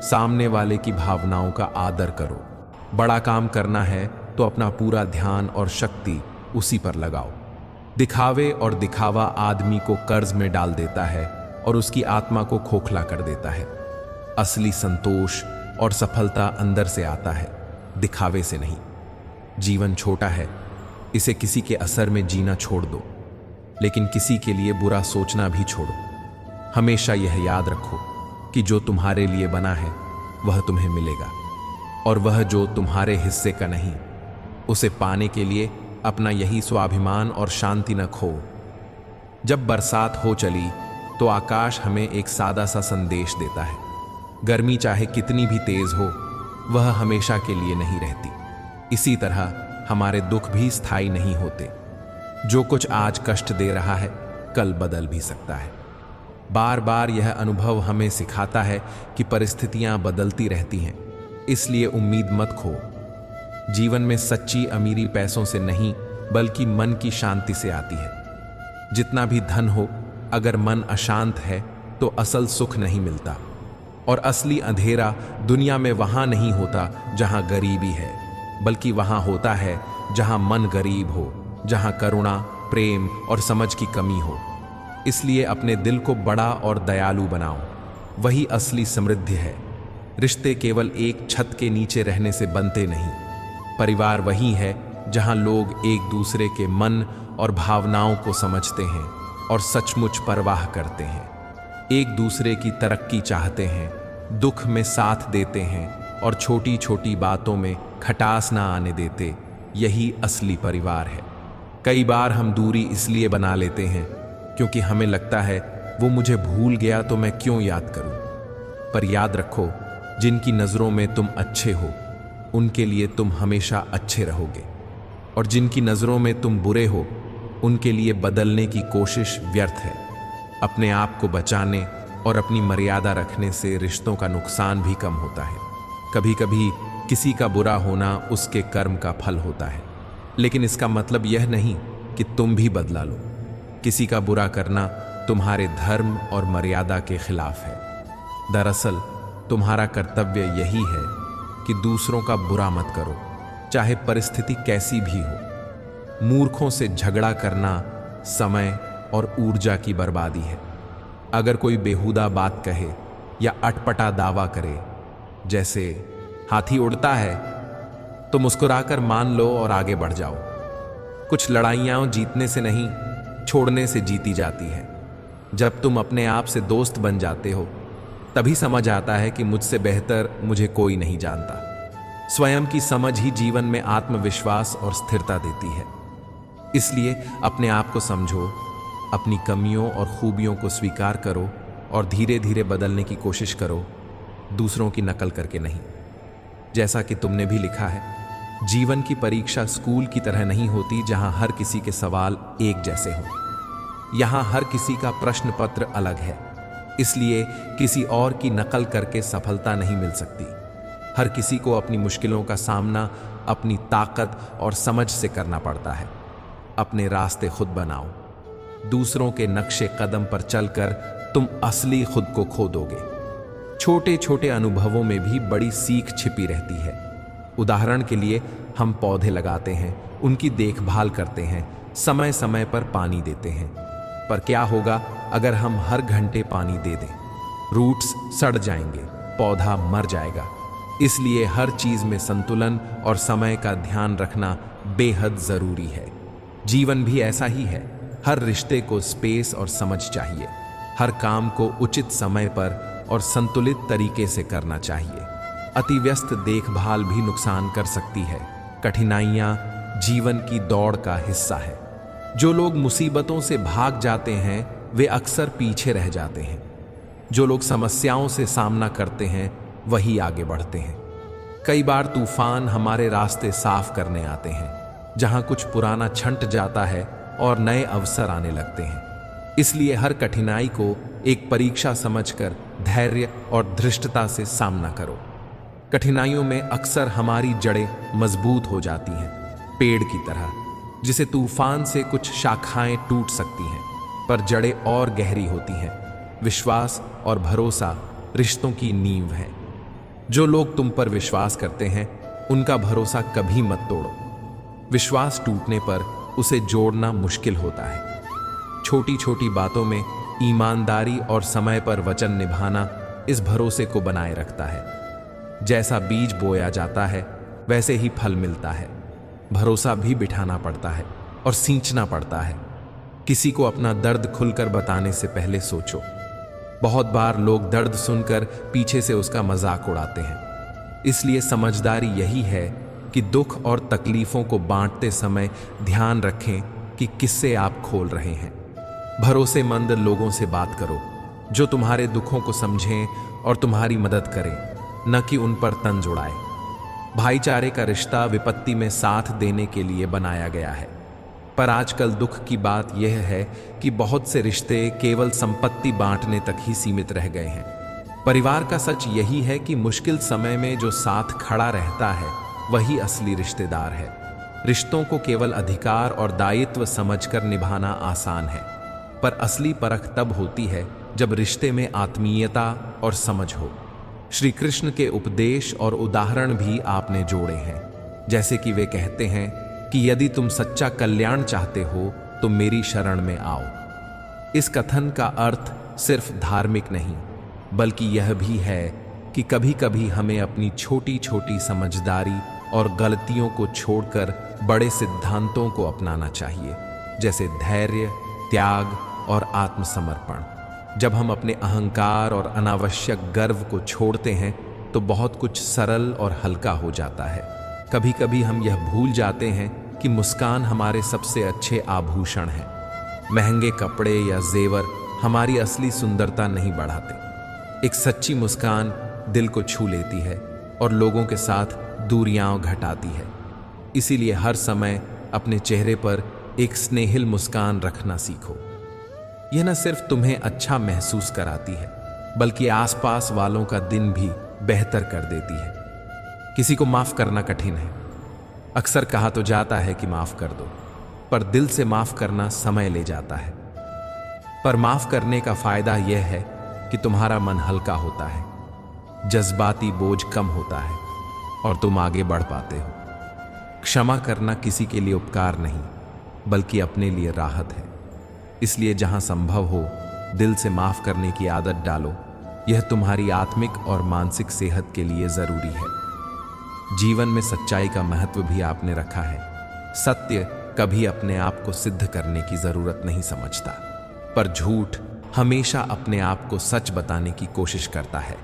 सामने वाले की भावनाओं का आदर करो। बड़ा काम करना है तो अपना पूरा ध्यान और शक्ति उसी पर लगाओ। दिखावे और दिखावा आदमी को कर्ज में डाल देता है और उसकी आत्मा को खोखला कर देता है। असली संतोष और सफलता अंदर से आता है, दिखावे से नहीं। जीवन छोटा है, इसे किसी के असर में जीना छोड़ दो, लेकिन किसी के लिए बुरा सोचना भी छोड़ो। हमेशा यह याद रखो कि जो तुम्हारे लिए बना है वह तुम्हें मिलेगा, और वह जो तुम्हारे हिस्से का नहीं, उसे पाने के लिए अपना यही स्वाभिमान और शांति न खो। जब बरसात हो चली तो आकाश हमें एक सादा सा संदेश देता है। गर्मी चाहे कितनी भी तेज हो, वह हमेशा के लिए नहीं रहती। इसी तरह हमारे दुख भी स्थायी नहीं होते। जो कुछ आज कष्ट दे रहा है, कल बदल भी सकता है। बार बार यह अनुभव हमें सिखाता है कि परिस्थितियां बदलती रहती हैं, इसलिए उम्मीद मत खो। जीवन में सच्ची अमीरी पैसों से नहीं, बल्कि मन की शांति से आती है। जितना भी धन हो, अगर मन अशांत है तो असल सुख नहीं मिलता। और असली अंधेरा दुनिया में वहां नहीं होता जहां गरीबी है, बल्कि वहां होता है जहां मन गरीब हो, जहां करुणा, प्रेम और समझ की कमी हो। इसलिए अपने दिल को बड़ा और दयालु बनाओ, वही असली समृद्धि है। रिश्ते केवल एक छत के नीचे रहने से बनते नहीं। परिवार वही है जहां लोग एक दूसरे के मन और भावनाओं को समझते हैं और सचमुच परवाह करते हैं, एक दूसरे की तरक्की चाहते हैं, दुख में साथ देते हैं और छोटी छोटी बातों में खटास ना आने देते। यही असली परिवार है। कई बार हम दूरी इसलिए बना लेते हैं क्योंकि हमें लगता है वो मुझे भूल गया तो मैं क्यों याद करूं। पर याद रखो, जिनकी नज़रों में तुम अच्छे हो, उनके लिए तुम हमेशा अच्छे रहोगे, और जिनकी नज़रों में तुम बुरे हो, उनके लिए बदलने की कोशिश व्यर्थ है। अपने आप को बचाने और अपनी मर्यादा रखने से रिश्तों का नुकसान भी कम होता है। कभी कभी किसी का बुरा होना उसके कर्म का फल होता है, लेकिन इसका मतलब यह नहीं कि तुम भी बदला लो। किसी का बुरा करना तुम्हारे धर्म और मर्यादा के खिलाफ है। दरअसल तुम्हारा कर्तव्य यही है कि दूसरों का बुरा मत करो, चाहे परिस्थिति कैसी भी हो। मूर्खों से झगड़ा करना समय और ऊर्जा की बर्बादी है। अगर कोई बेहुदा बात कहे या अटपटा दावा करे, जैसे हाथी उड़ता है, तो मुस्कुराकर मान लो और आगे बढ़ जाओ। कुछ लड़ाइयां जीतने से नहीं, छोड़ने से जीती जाती है। जब तुम अपने आप से दोस्त बन जाते हो, तभी समझ आता है कि मुझसे बेहतर मुझे कोई नहीं जानता। स्वयं की समझ ही जीवन में आत्मविश्वास और स्थिरता देती है। इसलिए अपने आप को समझो, अपनी कमियों और खूबियों को स्वीकार करो और धीरे धीरे बदलने की कोशिश करो, दूसरों की नकल करके नहीं। जैसा कि तुमने भी लिखा है, जीवन की परीक्षा स्कूल की तरह नहीं होती जहां हर किसी के सवाल एक जैसे हों। यहां हर किसी का प्रश्न पत्र अलग है, इसलिए किसी और की नकल करके सफलता नहीं मिल सकती। हर किसी को अपनी मुश्किलों का सामना अपनी ताकत और समझ से करना पड़ता है। अपने रास्ते खुद बनाओ। दूसरों के नक्शे कदम पर चलकर तुम असली खुद को खो दोगे। छोटे छोटे अनुभवों में भी बड़ी सीख छिपी रहती है। उदाहरण के लिए, हम पौधे लगाते हैं, उनकी देखभाल करते हैं, समय समय पर पानी देते हैं। पर क्या होगा अगर हम हर घंटे पानी दे दें? रूट्स सड़ जाएंगे, पौधा मर जाएगा। इसलिए हर चीज में संतुलन और समय का ध्यान रखना बेहद जरूरी है। जीवन भी ऐसा ही है। हर रिश्ते को स्पेस और समझ चाहिए। हर काम को उचित समय पर और संतुलित तरीके से करना चाहिए। अतिव्यस्त देखभाल भी नुकसान कर सकती है। कठिनाइयां जीवन की दौड़ का हिस्सा है। जो लोग मुसीबतों से भाग जाते हैं, वे अक्सर पीछे रह जाते हैं। जो लोग समस्याओं से सामना करते हैं वही आगे बढ़ते हैं। कई बार तूफान हमारे रास्ते साफ करने आते हैं, जहां कुछ पुराना छंट जाता है और नए अवसर आने लगते हैं। इसलिए हर कठिनाई को एक परीक्षा समझकर धैर्य और धृष्टता से सामना करो। कठिनाइयों में अक्सर हमारी जड़ें मजबूत हो जाती हैं, पेड़ की तरह, जिसे तूफान से कुछ शाखाएं टूट सकती हैं, पर जड़ें और गहरी होती हैं। विश्वास और भरोसा रिश्तों की नींव है। जो लोग तुम पर विश्वास करते हैं उनका भरोसा कभी मत तोड़ो। विश्वास टूटने पर उसे जोड़ना मुश्किल होता है। छोटी छोटी बातों में ईमानदारी और समय पर वचन निभाना इस भरोसे को बनाए रखता है। जैसा बीज बोया जाता है वैसे ही फल मिलता है। भरोसा भी बिठाना पड़ता है और सींचना पड़ता है। किसी को अपना दर्द खुलकर बताने से पहले सोचो। बहुत बार लोग दर्द सुनकर पीछे से उसका मजाक उड़ाते हैं। इसलिए समझदारी यही है कि दुख और तकलीफों को बांटते समय ध्यान रखें कि किससे आप खोल रहे हैं। भरोसेमंद लोगों से बात करो जो तुम्हारे दुखों को समझें और तुम्हारी मदद करें, न कि उन पर तंज उड़ाए। भाईचारे का रिश्ता विपत्ति में साथ देने के लिए बनाया गया है, पर आजकल दुख की बात यह है कि बहुत से रिश्ते केवल संपत्ति बांटने तक ही सीमित रह गए हैं। परिवार का सच यही है कि मुश्किल समय में जो साथ खड़ा रहता है वही असली रिश्तेदार है। रिश्तों को केवल अधिकार और दायित्व समझकर निभाना आसान है, पर असली परख तब होती है जब रिश्ते में आत्मीयता और समझ हो। श्री कृष्ण के उपदेश और उदाहरण भी आपने जोड़े हैं, जैसे कि वे कहते हैं कि यदि तुम सच्चा कल्याण चाहते हो तो मेरी शरण में आओ। इस कथन का अर्थ सिर्फ धार्मिक नहीं, बल्कि यह भी है कि कभी कभी हमें अपनी छोटी छोटी समझदारी और गलतियों को छोड़कर बड़े सिद्धांतों को अपनाना चाहिए, जैसे धैर्य, त्याग और आत्मसमर्पण। जब हम अपने अहंकार और अनावश्यक गर्व को छोड़ते हैं तो बहुत कुछ सरल और हल्का हो जाता है। कभी कभी हम यह भूल जाते हैं कि मुस्कान हमारे सबसे अच्छे आभूषण हैं। महंगे कपड़े या जेवर हमारी असली सुंदरता नहीं बढ़ाते। एक सच्ची मुस्कान दिल को छू लेती है और लोगों के साथ दूरियां घटाती है। इसीलिए हर समय अपने चेहरे पर एक स्नेहिल मुस्कान रखना सीखो। यह न सिर्फ तुम्हें अच्छा महसूस कराती है, बल्कि आसपास वालों का दिन भी बेहतर कर देती है। किसी को माफ करना कठिन है। अक्सर कहा तो जाता है कि माफ कर दो, पर दिल से माफ करना समय ले जाता है। पर माफ करने का फायदा यह है कि तुम्हारा मन हल्का होता है, जज्बाती बोझ कम होता है और तुम आगे बढ़ पाते हो। क्षमा करना किसी के लिए उपकार नहीं, बल्कि अपने लिए राहत है। इसलिए जहां संभव हो दिल से माफ करने की आदत डालो। यह तुम्हारी आत्मिक और मानसिक सेहत के लिए जरूरी है। जीवन में सच्चाई का महत्व भी आपने रखा है। सत्य कभी अपने आप को सिद्ध करने की जरूरत नहीं समझता, पर झूठ हमेशा अपने आप को सच बताने की कोशिश करता है।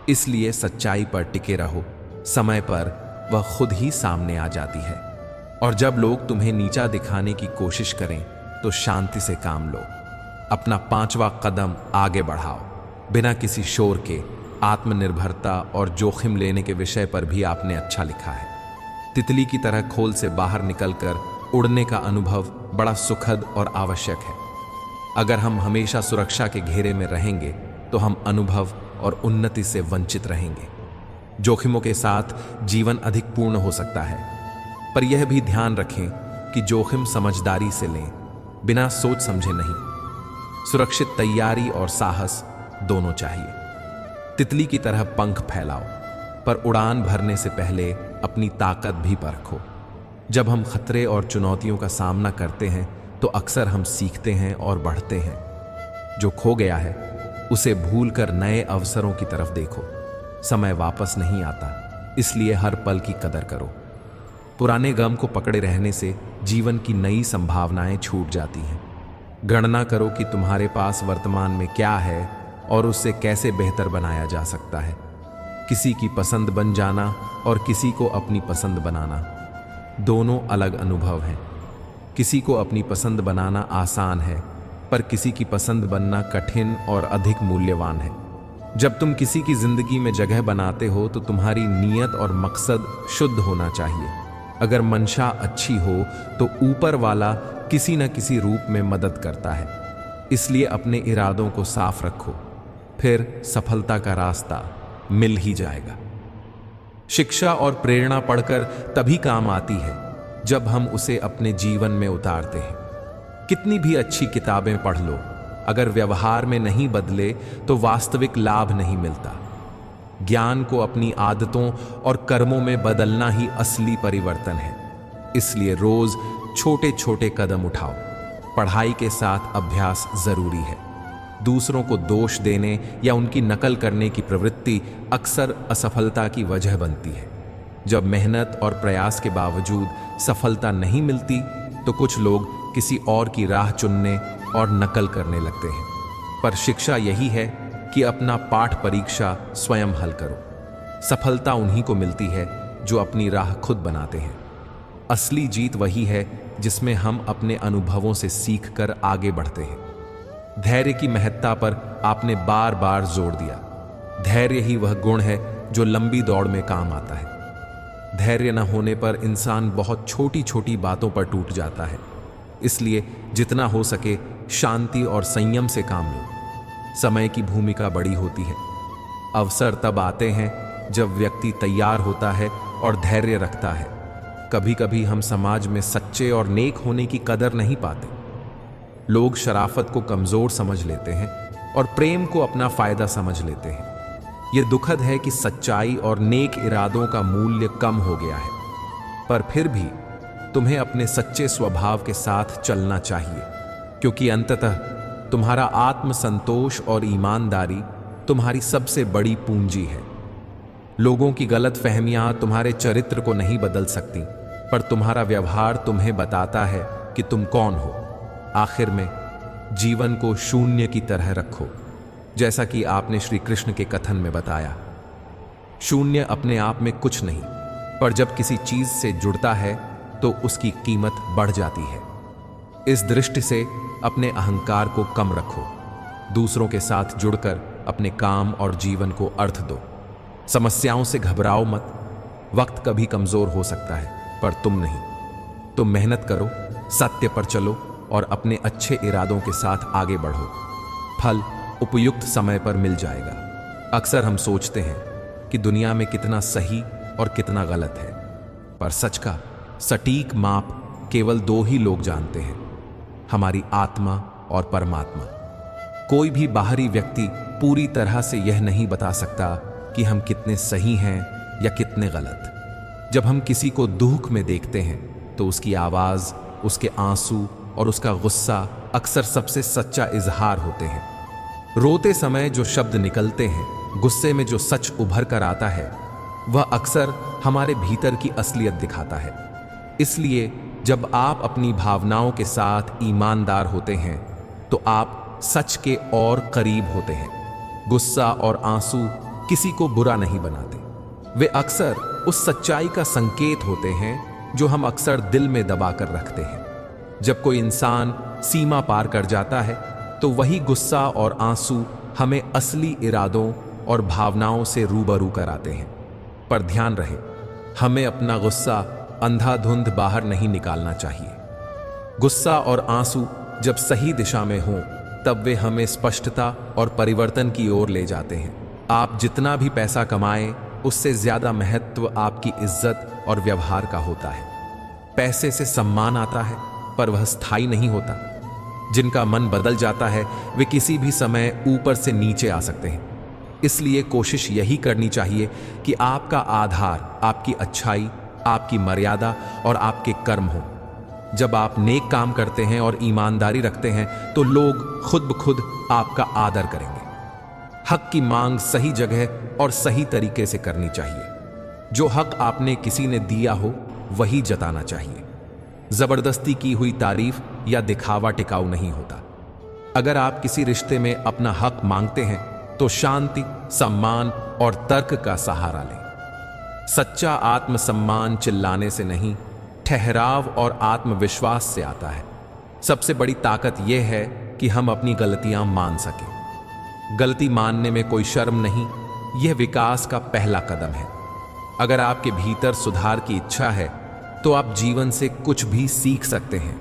इसलिए सच्चाई पर टिके रहो, समय पर वह खुद ही सामने आ जाती है। और जब लोग तुम्हें नीचा दिखाने की कोशिश करें तो शांति से काम लो। अपना 5वां कदम आगे बढ़ाओ, बिना किसी शोर के। आत्मनिर्भरता और जोखिम लेने के विषय पर भी आपने अच्छा लिखा है। तितली की तरह खोल से बाहर निकलकर उड़ने का अनुभव बड़ा सुखद और आवश्यक है। अगर हम हमेशा सुरक्षा के घेरे में रहेंगे तो हम अनुभव और उन्नति से वंचित रहेंगे। जोखिमों के साथ जीवन अधिक पूर्ण हो सकता है, पर यह भी ध्यान रखें कि जोखिम समझदारी से लें, बिना सोच समझे नहीं। सुरक्षित तैयारी और साहस दोनों चाहिए। तितली की तरह पंख फैलाओ, पर उड़ान भरने से पहले अपनी ताकत भी परखो। जब हम खतरे और चुनौतियों का सामना करते हैं तो अक्सर हम सीखते हैं और बढ़ते हैं। जो खो गया है उसे भूलकर नए अवसरों की तरफ देखो। समय वापस नहीं आता, इसलिए हर पल की कदर करो। पुराने गम को पकड़े रहने से जीवन की नई संभावनाएं छूट जाती हैं। गणना करो कि तुम्हारे पास वर्तमान में क्या है और उससे कैसे बेहतर बनाया जा सकता है। किसी की पसंद बन जाना और किसी को अपनी पसंद बनाना दोनों अलग अनुभव हैं। किसी को अपनी पसंद बनाना आसान है, पर किसी की पसंद बनना कठिन और अधिक मूल्यवान है। जब तुम किसी की जिंदगी में जगह बनाते हो तो तुम्हारी नीयत और मकसद शुद्ध होना चाहिए। अगर मंशा अच्छी हो तो ऊपर वाला किसी न किसी रूप में मदद करता है। इसलिए अपने इरादों को साफ रखो, फिर सफलता का रास्ता मिल ही जाएगा। शिक्षा और प्रेरणा पढ़कर तभी काम आती है जब हम उसे अपने जीवन में उतारते हैं। कितनी भी अच्छी किताबें पढ़ लो, अगर व्यवहार में नहीं बदले तो वास्तविक लाभ नहीं मिलता। ज्ञान को अपनी आदतों और कर्मों में बदलना ही असली परिवर्तन है। इसलिए रोज छोटे छोटे कदम उठाओ। पढ़ाई के साथ अभ्यास जरूरी है। दूसरों को दोष देने या उनकी नकल करने की प्रवृत्ति अक्सर असफलता की वजह बनती है। जब मेहनत और प्रयास के बावजूद सफलता नहीं मिलती तो कुछ लोग किसी और की राह चुनने और नकल करने लगते हैं। पर शिक्षा यही है कि अपना पाठ परीक्षा स्वयं हल करो। सफलता उन्हीं को मिलती है जो अपनी राह खुद बनाते हैं। असली जीत वही है जिसमें हम अपने अनुभवों से सीखकर आगे बढ़ते हैं। धैर्य की महत्ता पर आपने बार बार जोर दिया। धैर्य ही वह गुण है जो लंबी दौड़ में काम आता है। धैर्य न होने पर इंसान बहुत छोटी छोटी बातों पर टूट जाता है। इसलिए जितना हो सके शांति और संयम से काम लो। समय की भूमिका बड़ी होती है। अवसर तब आते हैं जब व्यक्ति तैयार होता है और धैर्य रखता है। कभी कभी हम समाज में सच्चे और नेक होने की कदर नहीं पाते। लोग शराफत को कमजोर समझ लेते हैं और प्रेम को अपना फायदा समझ लेते हैं। यह दुखद है कि सच्चाई और नेक इरादों का मूल्य कम हो गया है। पर फिर भी तुम्हें अपने सच्चे स्वभाव के साथ चलना चाहिए, क्योंकि अंततः तुम्हारा आत्मसंतोष और ईमानदारी तुम्हारी सबसे बड़ी पूंजी है। लोगों की गलत फहमियां तुम्हारे चरित्र को नहीं बदल सकती, पर तुम्हारा व्यवहार तुम्हें बताता है कि तुम कौन हो। आखिर में जीवन को शून्य की तरह रखो, जैसा कि आपने श्री कृष्ण के कथन में बताया। शून्य अपने आप में कुछ नहीं, पर जब किसी चीज से जुड़ता है तो उसकी कीमत बढ़ जाती है। इस दृष्टि से अपने अहंकार को कम रखो। दूसरों के साथ जुड़कर अपने काम और जीवन को अर्थ दो। समस्याओं से घबराओ मत। वक्त कभी कमजोर हो सकता है, पर तुम नहीं। तुम मेहनत करो, सत्य पर चलो और अपने अच्छे इरादों के साथ आगे बढ़ो। फल उपयुक्त समय पर मिल जाएगा। अक्सर हम सोचते हैं कि दुनिया में कितना सही और कितना गलत है, पर सच का सटीक माप केवल दो ही लोग जानते हैं, हमारी आत्मा और परमात्मा। कोई भी बाहरी व्यक्ति पूरी तरह से यह नहीं बता सकता कि हम कितने सही हैं या कितने गलत। जब हम किसी को दुख में देखते हैं तो उसकी आवाज, उसके आंसू और उसका गुस्सा अक्सर सबसे सच्चा इजहार होते हैं। रोते समय जो शब्द निकलते हैं, गुस्से में जो सच उभर कर आता है, वह अक्सर हमारे भीतर की असलियत दिखाता है। इसलिए जब आप अपनी भावनाओं के साथ ईमानदार होते हैं तो आप सच के और करीब होते हैं। गुस्सा और आंसू किसी को बुरा नहीं बनाते, वे अक्सर उस सच्चाई का संकेत होते हैं जो हम अक्सर दिल में दबा कर रखते हैं। जब कोई इंसान सीमा पार कर जाता है तो वही गुस्सा और आंसू हमें असली इरादों और भावनाओं से रूबरू कराते हैं। पर ध्यान रहे, हमें अपना गुस्सा अंधाधुंध बाहर नहीं निकालना चाहिए। गुस्सा और आंसू जब सही दिशा में हों तब वे हमें स्पष्टता और परिवर्तन की ओर ले जाते हैं। आप जितना भी पैसा कमाएं, उससे ज्यादा महत्व आपकी इज्जत और व्यवहार का होता है। पैसे से सम्मान आता है, पर वह स्थायी नहीं होता। जिनका मन बदल जाता है वे किसी भी समय ऊपर से नीचे आ सकते हैं। इसलिए कोशिश यही करनी चाहिए कि आपका आधार आपकी अच्छाई, आपकी मर्यादा और आपके कर्म हो। जब आप नेक काम करते हैं और ईमानदारी रखते हैं तो लोग खुद ब खुद आपका आदर करेंगे। हक की मांग सही जगह और सही तरीके से करनी चाहिए। जो हक आपने किसी ने दिया हो वही जताना चाहिए। जबरदस्ती की हुई तारीफ या दिखावा टिकाऊ नहीं होता। अगर आप किसी रिश्ते में अपना हक मांगते हैं तो शांति, सम्मान और तर्क का सहारा लें। सच्चा आत्मसम्मान चिल्लाने से नहीं, ठहराव और आत्मविश्वास से आता है। सबसे बड़ी ताकत यह है कि हम अपनी गलतियां मान सकें। गलती मानने में कोई शर्म नहीं, यह विकास का पहला कदम है। अगर आपके भीतर सुधार की इच्छा है तो आप जीवन से कुछ भी सीख सकते हैं।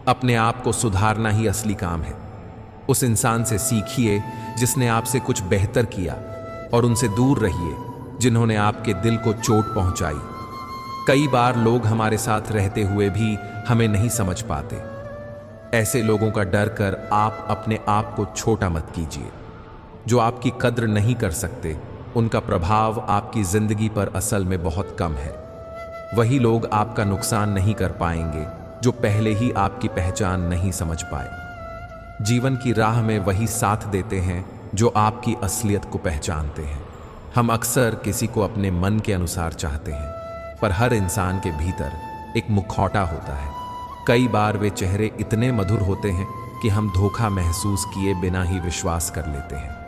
अपने आप को सुधारना ही असली काम है। उस इंसान से सीखिए जिसने आपसे कुछ बेहतर किया, और उनसे दूर रहिए जिन्होंने आपके दिल को चोट पहुंचाई। कई बार लोग हमारे साथ रहते हुए भी हमें नहीं समझ पाते। ऐसे लोगों का डर कर आप अपने आप को छोटा मत कीजिए। जो आपकी कद्र नहीं कर सकते, उनका प्रभाव आपकी जिंदगी पर असल में बहुत कम है। वही लोग आपका नुकसान नहीं कर पाएंगे जो पहले ही आपकी पहचान नहीं समझ पाए। जीवन की राह में वही साथ देते हैं जो आपकी असलियत को पहचानते हैं। हम अक्सर किसी को अपने मन के अनुसार चाहते हैं, पर हर इंसान के भीतर एक मुखौटा होता है। कई बार वे चेहरे इतने मधुर होते हैं कि हम धोखा महसूस किए बिना ही विश्वास कर लेते हैं।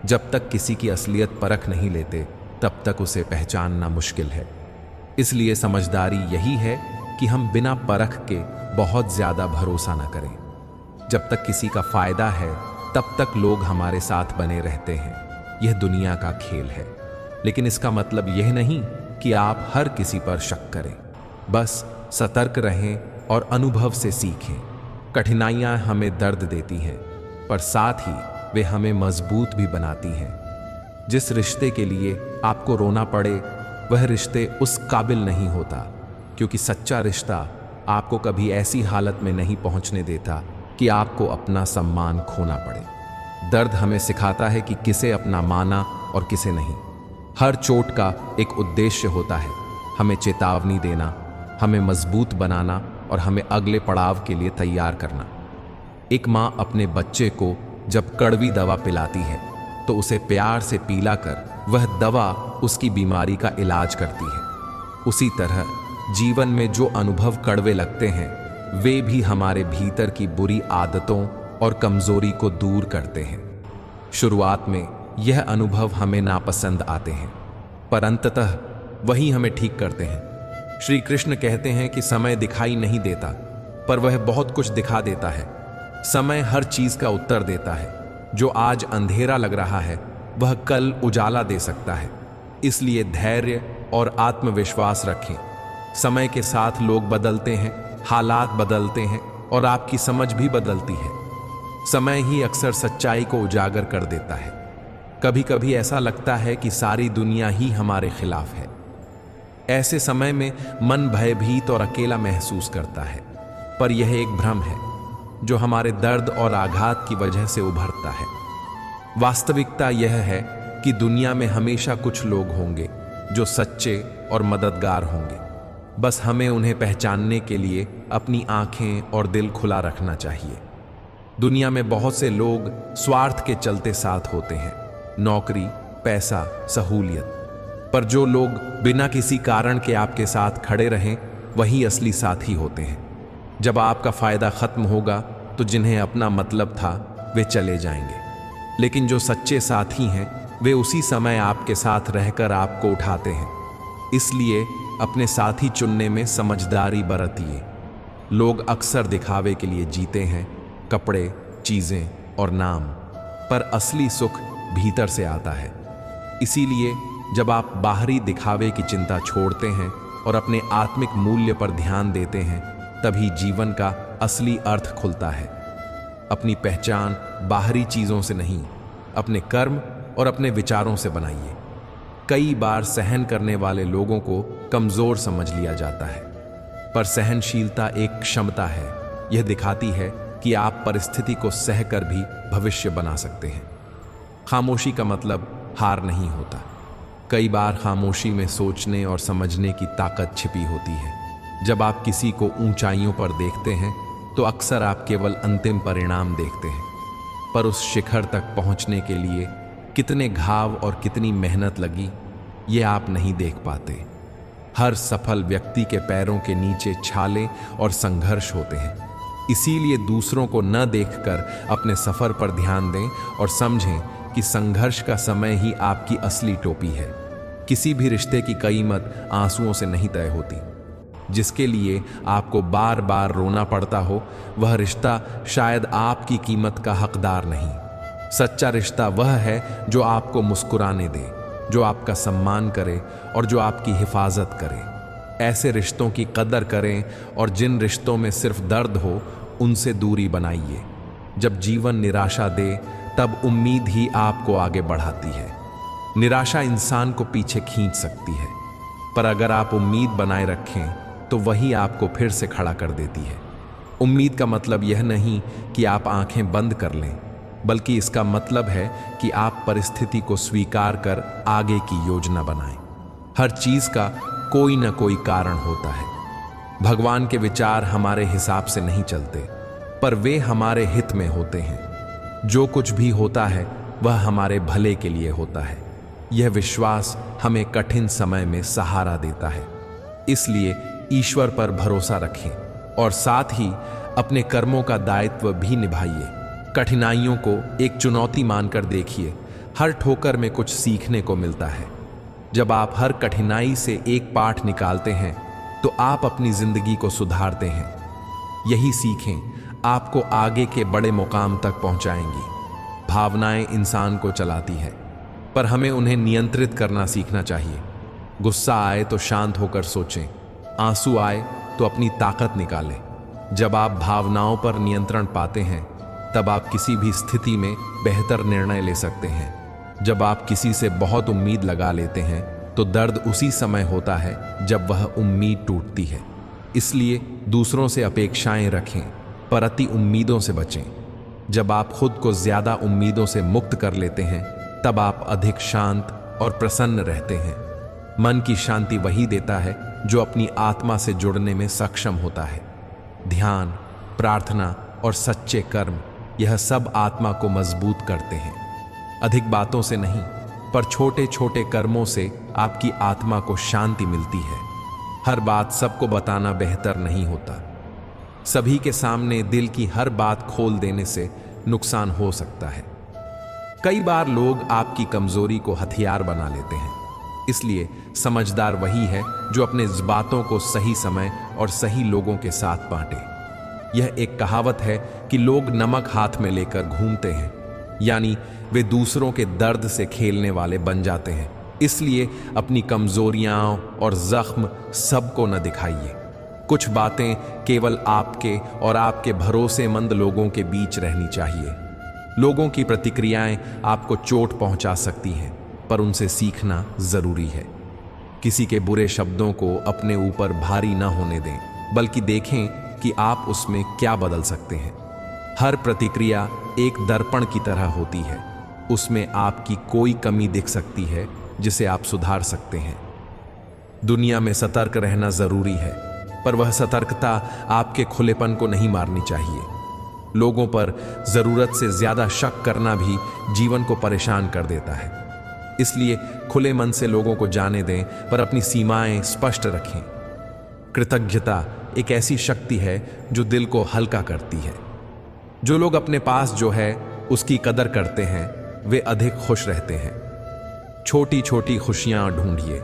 जब तक किसी की असलियत परख नहीं लेते, तब तक उसे पहचानना मुश्किल है। इसलिए समझदारी यही है कि हम बिना परख के बहुत ज्यादा भरोसा न करें। जब तक किसी का फायदा है, तब तक लोग हमारे साथ बने रहते हैं। यह दुनिया का खेल है, लेकिन इसका मतलब यह नहीं कि आप हर किसी पर शक करें। बस सतर्क रहें और अनुभव से सीखें। कठिनाइयां हमें दर्द देती हैं, पर साथ ही वे हमें मजबूत भी बनाती हैं। जिस रिश्ते के लिए आपको रोना पड़े, वह रिश्ते उस काबिल नहीं होता, क्योंकि सच्चा रिश्ता आपको कभी ऐसी हालत में नहीं पहुंचने देता कि आपको अपना सम्मान खोना पड़े। दर्द हमें सिखाता है कि किसे अपना माना और किसे नहीं। हर चोट का एक उद्देश्य होता है, हमें चेतावनी देना, हमें मजबूत बनाना और हमें अगले पड़ाव के लिए तैयार करना। एक माँ अपने बच्चे को जब कड़वी दवा पिलाती है तो उसे प्यार से पिलाकर वह दवा उसकी बीमारी का इलाज करती है। उसी तरह जीवन में जो अनुभव कड़वे लगते हैं, वे भी हमारे भीतर की बुरी आदतों और कमजोरी को दूर करते हैं। शुरुआत में यह अनुभव हमें नापसंद आते हैं, पर अंततः वही हमें ठीक करते हैं। श्री कृष्ण कहते हैं कि समय दिखाई नहीं देता, पर वह बहुत कुछ दिखा देता है। समय हर चीज का उत्तर देता है। जो आज अंधेरा लग रहा है, वह कल उजाला दे सकता है। इसलिए धैर्य और आत्मविश्वास रखें। समय के साथ लोग बदलते हैं, हालात बदलते हैं और आपकी समझ भी बदलती है। समय ही अक्सर सच्चाई को उजागर कर देता है। कभी कभी ऐसा लगता है कि सारी दुनिया ही हमारे खिलाफ है। ऐसे समय में मन भयभीत और अकेला महसूस करता है, पर यह एक भ्रम है जो हमारे दर्द और आघात की वजह से उभरता है। वास्तविकता यह है कि दुनिया में हमेशा कुछ लोग होंगे जो सच्चे और मददगार होंगे। बस हमें उन्हें पहचानने के लिए अपनी आंखें और दिल खुला रखना चाहिए। दुनिया में बहुत से लोग स्वार्थ के चलते साथ होते हैं, नौकरी, पैसा, सहूलियत। पर जो लोग बिना किसी कारण के आपके साथ खड़े रहें, वही असली साथी होते हैं। जब आपका फायदा खत्म होगा तो जिन्हें अपना मतलब था वे चले जाएंगे, लेकिन जो सच्चे साथी हैं वे उसी समय आपके साथ रहकर आपको उठाते हैं। इसलिए अपने साथी चुनने में समझदारी बरतिए। लोग अक्सर दिखावे के लिए जीते हैं, कपड़े, चीजें और नाम, पर असली सुख भीतर से आता है। इसीलिए जब आप बाहरी दिखावे की चिंता छोड़ते हैं और अपने आत्मिक मूल्य पर ध्यान देते हैं, तभी जीवन का असली अर्थ खुलता है। अपनी पहचान बाहरी चीजों से नहीं, अपने कर्म और अपने विचारों से बनाइए। कई बार सहन करने वाले लोगों को कमजोर समझ लिया जाता है, पर सहनशीलता एक क्षमता है। यह दिखाती है कि आप परिस्थिति को सहकर भी भविष्य बना सकते हैं। खामोशी का मतलब हार नहीं होता। कई बार खामोशी में सोचने और समझने की ताकत छिपी होती है। जब आप किसी को ऊंचाइयों पर देखते हैं तो अक्सर आप केवल अंतिम परिणाम देखते हैं, पर उस शिखर तक पहुंचने के लिए कितने घाव और कितनी मेहनत लगी, ये आप नहीं देख पाते। हर सफल व्यक्ति के पैरों के नीचे छाले और संघर्ष होते हैं। इसीलिए दूसरों को न देखकर अपने सफर पर ध्यान दें और समझें कि संघर्ष का समय ही आपकी असली टोपी है। किसी भी रिश्ते की कीमत आंसुओं से नहीं तय होती। जिसके लिए आपको बार बार रोना पड़ता हो, वह रिश्ता शायद आपकी कीमत का हकदार नहीं। सच्चा रिश्ता वह है जो आपको मुस्कुराने दे, जो आपका सम्मान करे और जो आपकी हिफाजत करे। ऐसे रिश्तों की कदर करें और जिन रिश्तों में सिर्फ दर्द हो उनसे दूरी बनाइए। जब जीवन निराशा दे तब उम्मीद ही आपको आगे बढ़ाती है। निराशा इंसान को पीछे खींच सकती है, पर अगर आप उम्मीद बनाए रखें तो वही आपको फिर से खड़ा कर देती है। उम्मीद का मतलब यह नहीं कि आप आंखें बंद कर लें, बल्कि इसका मतलब है कि आप परिस्थिति को स्वीकार कर आगे की योजना बनाएं। हर चीज का कोई ना कोई कारण होता है। भगवान के विचार हमारे हिसाब से नहीं चलते, पर वे हमारे हित में होते हैं। जो कुछ भी होता है वह हमारे भले के लिए होता है। यह विश्वास हमें कठिन समय में सहारा देता है। इसलिए ईश्वर पर भरोसा रखें और साथ ही अपने कर्मों का दायित्व भी निभाइए। कठिनाइयों को एक चुनौती मानकर देखिए। हर ठोकर में कुछ सीखने को मिलता है। जब आप हर कठिनाई से एक पाठ निकालते हैं तो आप अपनी जिंदगी को सुधारते हैं। यही सीखें आपको आगे के बड़े मुकाम तक पहुंचाएंगी। भावनाएं इंसान को चलाती है, पर हमें उन्हें नियंत्रित करना सीखना चाहिए। गुस्सा आए तो शांत होकर सोचें, आंसू आए तो अपनी ताकत निकालें। जब आप भावनाओं पर नियंत्रण पाते हैं तब आप किसी भी स्थिति में बेहतर निर्णय ले सकते हैं। जब आप किसी से बहुत उम्मीद लगा लेते हैं तो दर्द उसी समय होता है जब वह उम्मीद टूटती है। इसलिए दूसरों से अपेक्षाएं रखें, पर अति उम्मीदों से बचें। जब आप खुद को ज्यादा उम्मीदों से मुक्त कर लेते हैं तब आप अधिक शांत और प्रसन्न रहते हैं। मन की शांति वही देता है जो अपनी आत्मा से जुड़ने में सक्षम होता है। ध्यान, प्रार्थना और सच्चे कर्म, यह सब आत्मा को मजबूत करते हैं। अधिक बातों से नहीं, पर छोटे छोटे कर्मों से आपकी आत्मा को शांति मिलती है। हर बात सबको बताना बेहतर नहीं होता। सभी के सामने दिल की हर बात खोल देने से नुकसान हो सकता है। कई बार लोग आपकी कमजोरी को हथियार बना लेते हैं। इसलिए समझदार वही है जो अपने बातों को सही समय और सही लोगों के साथ बांटे। यह एक कहावत है कि लोग नमक हाथ में लेकर घूमते हैं, यानी वे दूसरों के दर्द से खेलने वाले बन जाते हैं। इसलिए अपनी कमजोरियां और जख्म सबको न दिखाइए। कुछ बातें केवल आपके और आपके भरोसेमंद लोगों के बीच रहनी चाहिए। लोगों की प्रतिक्रियाएं आपको चोट पहुंचा सकती हैं, पर उनसे सीखना जरूरी है। किसी के बुरे शब्दों को अपने ऊपर भारी न होने दें, बल्कि देखें कि आप उसमें क्या बदल सकते हैं। हर प्रतिक्रिया एक दर्पण की तरह होती है। उसमें आपकी कोई कमी दिख सकती है जिसे आप सुधार सकते हैं। दुनिया में सतर्क रहना जरूरी है, पर वह सतर्कता आपके खुलेपन को नहीं मारनी चाहिए। लोगों पर जरूरत से ज्यादा शक करना भी जीवन को परेशान कर देता है। इसलिए खुले मन से लोगों को जाने दें, पर अपनी सीमाएं स्पष्ट रखें। कृतज्ञता एक ऐसी शक्ति है जो दिल को हल्का करती है। जो लोग अपने पास जो है उसकी कदर करते हैं, वे अधिक खुश रहते हैं। छोटी छोटी खुशियां ढूंढिए।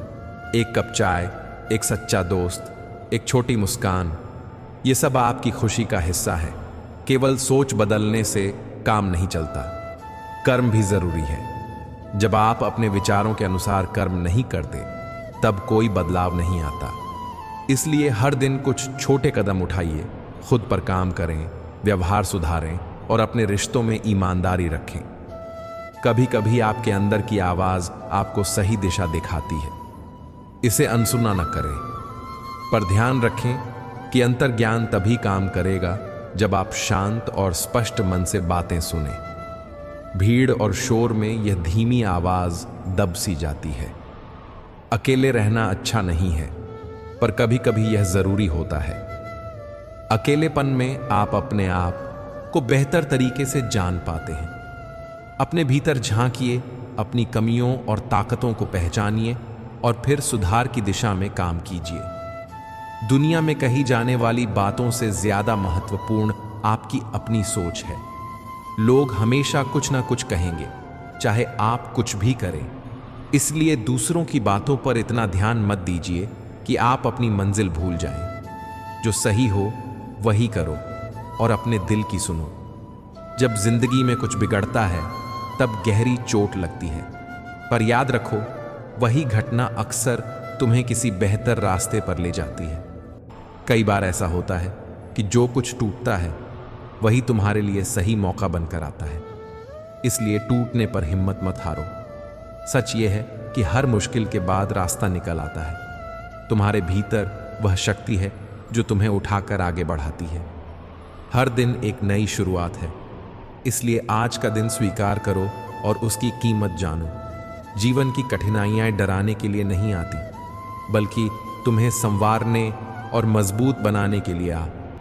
एक कप चाय, एक सच्चा दोस्त, एक छोटी मुस्कान, ये सब आपकी खुशी का हिस्सा है। केवल सोच बदलने से काम नहीं चलता, कर्म भी जरूरी है। जब आप अपने विचारों के अनुसार कर्म नहीं करते तब कोई बदलाव नहीं आता। इसलिए हर दिन कुछ छोटे कदम उठाइए, खुद पर काम करें, व्यवहार सुधारें और अपने रिश्तों में ईमानदारी रखें। कभी कभी आपके अंदर की आवाज आपको सही दिशा दिखाती है, इसे अनसुना न करें। पर ध्यान रखें कि अंतर्ज्ञान तभी काम करेगा जब आप शांत और स्पष्ट मन से बातें सुनें। भीड़ और शोर में यह धीमी आवाज दब सी जाती है। अकेले रहना अच्छा नहीं है, पर कभी कभी यह जरूरी होता है। अकेलेपन में आप अपने आप को बेहतर तरीके से जान पाते हैं। अपने भीतर झांकिए, अपनी कमियों और ताकतों को पहचानिए और फिर सुधार की दिशा में काम कीजिए। दुनिया में कही जाने वाली बातों से ज्यादा महत्वपूर्ण आपकी अपनी सोच है। लोग हमेशा कुछ ना कुछ कहेंगे, चाहे आप कुछ भी करें। इसलिए दूसरों की बातों पर इतना ध्यान मत दीजिए कि आप अपनी मंजिल भूल जाएं। जो सही हो वही करो और अपने दिल की सुनो। जब जिंदगी में कुछ बिगड़ता है तब गहरी चोट लगती है। पर याद रखो, वही घटना अक्सर तुम्हें किसी बेहतर रास्ते पर ले जाती है। कई बार ऐसा होता है कि जो कुछ टूटता है वही तुम्हारे लिए सही मौका बनकर आता है। इसलिए टूटने पर हिम्मत मत हारो। सच ये है कि हर मुश्किल के बाद रास्ता निकल आता है। तुम्हारे भीतर वह शक्ति है जो तुम्हें उठाकर आगे बढ़ाती है। हर दिन एक नई शुरुआत है, इसलिए आज का दिन स्वीकार करो और उसकी कीमत जानो। जीवन की कठिनाइयां डराने के लिए नहीं आती, बल्कि तुम्हें संवारने और मजबूत बनाने के लिए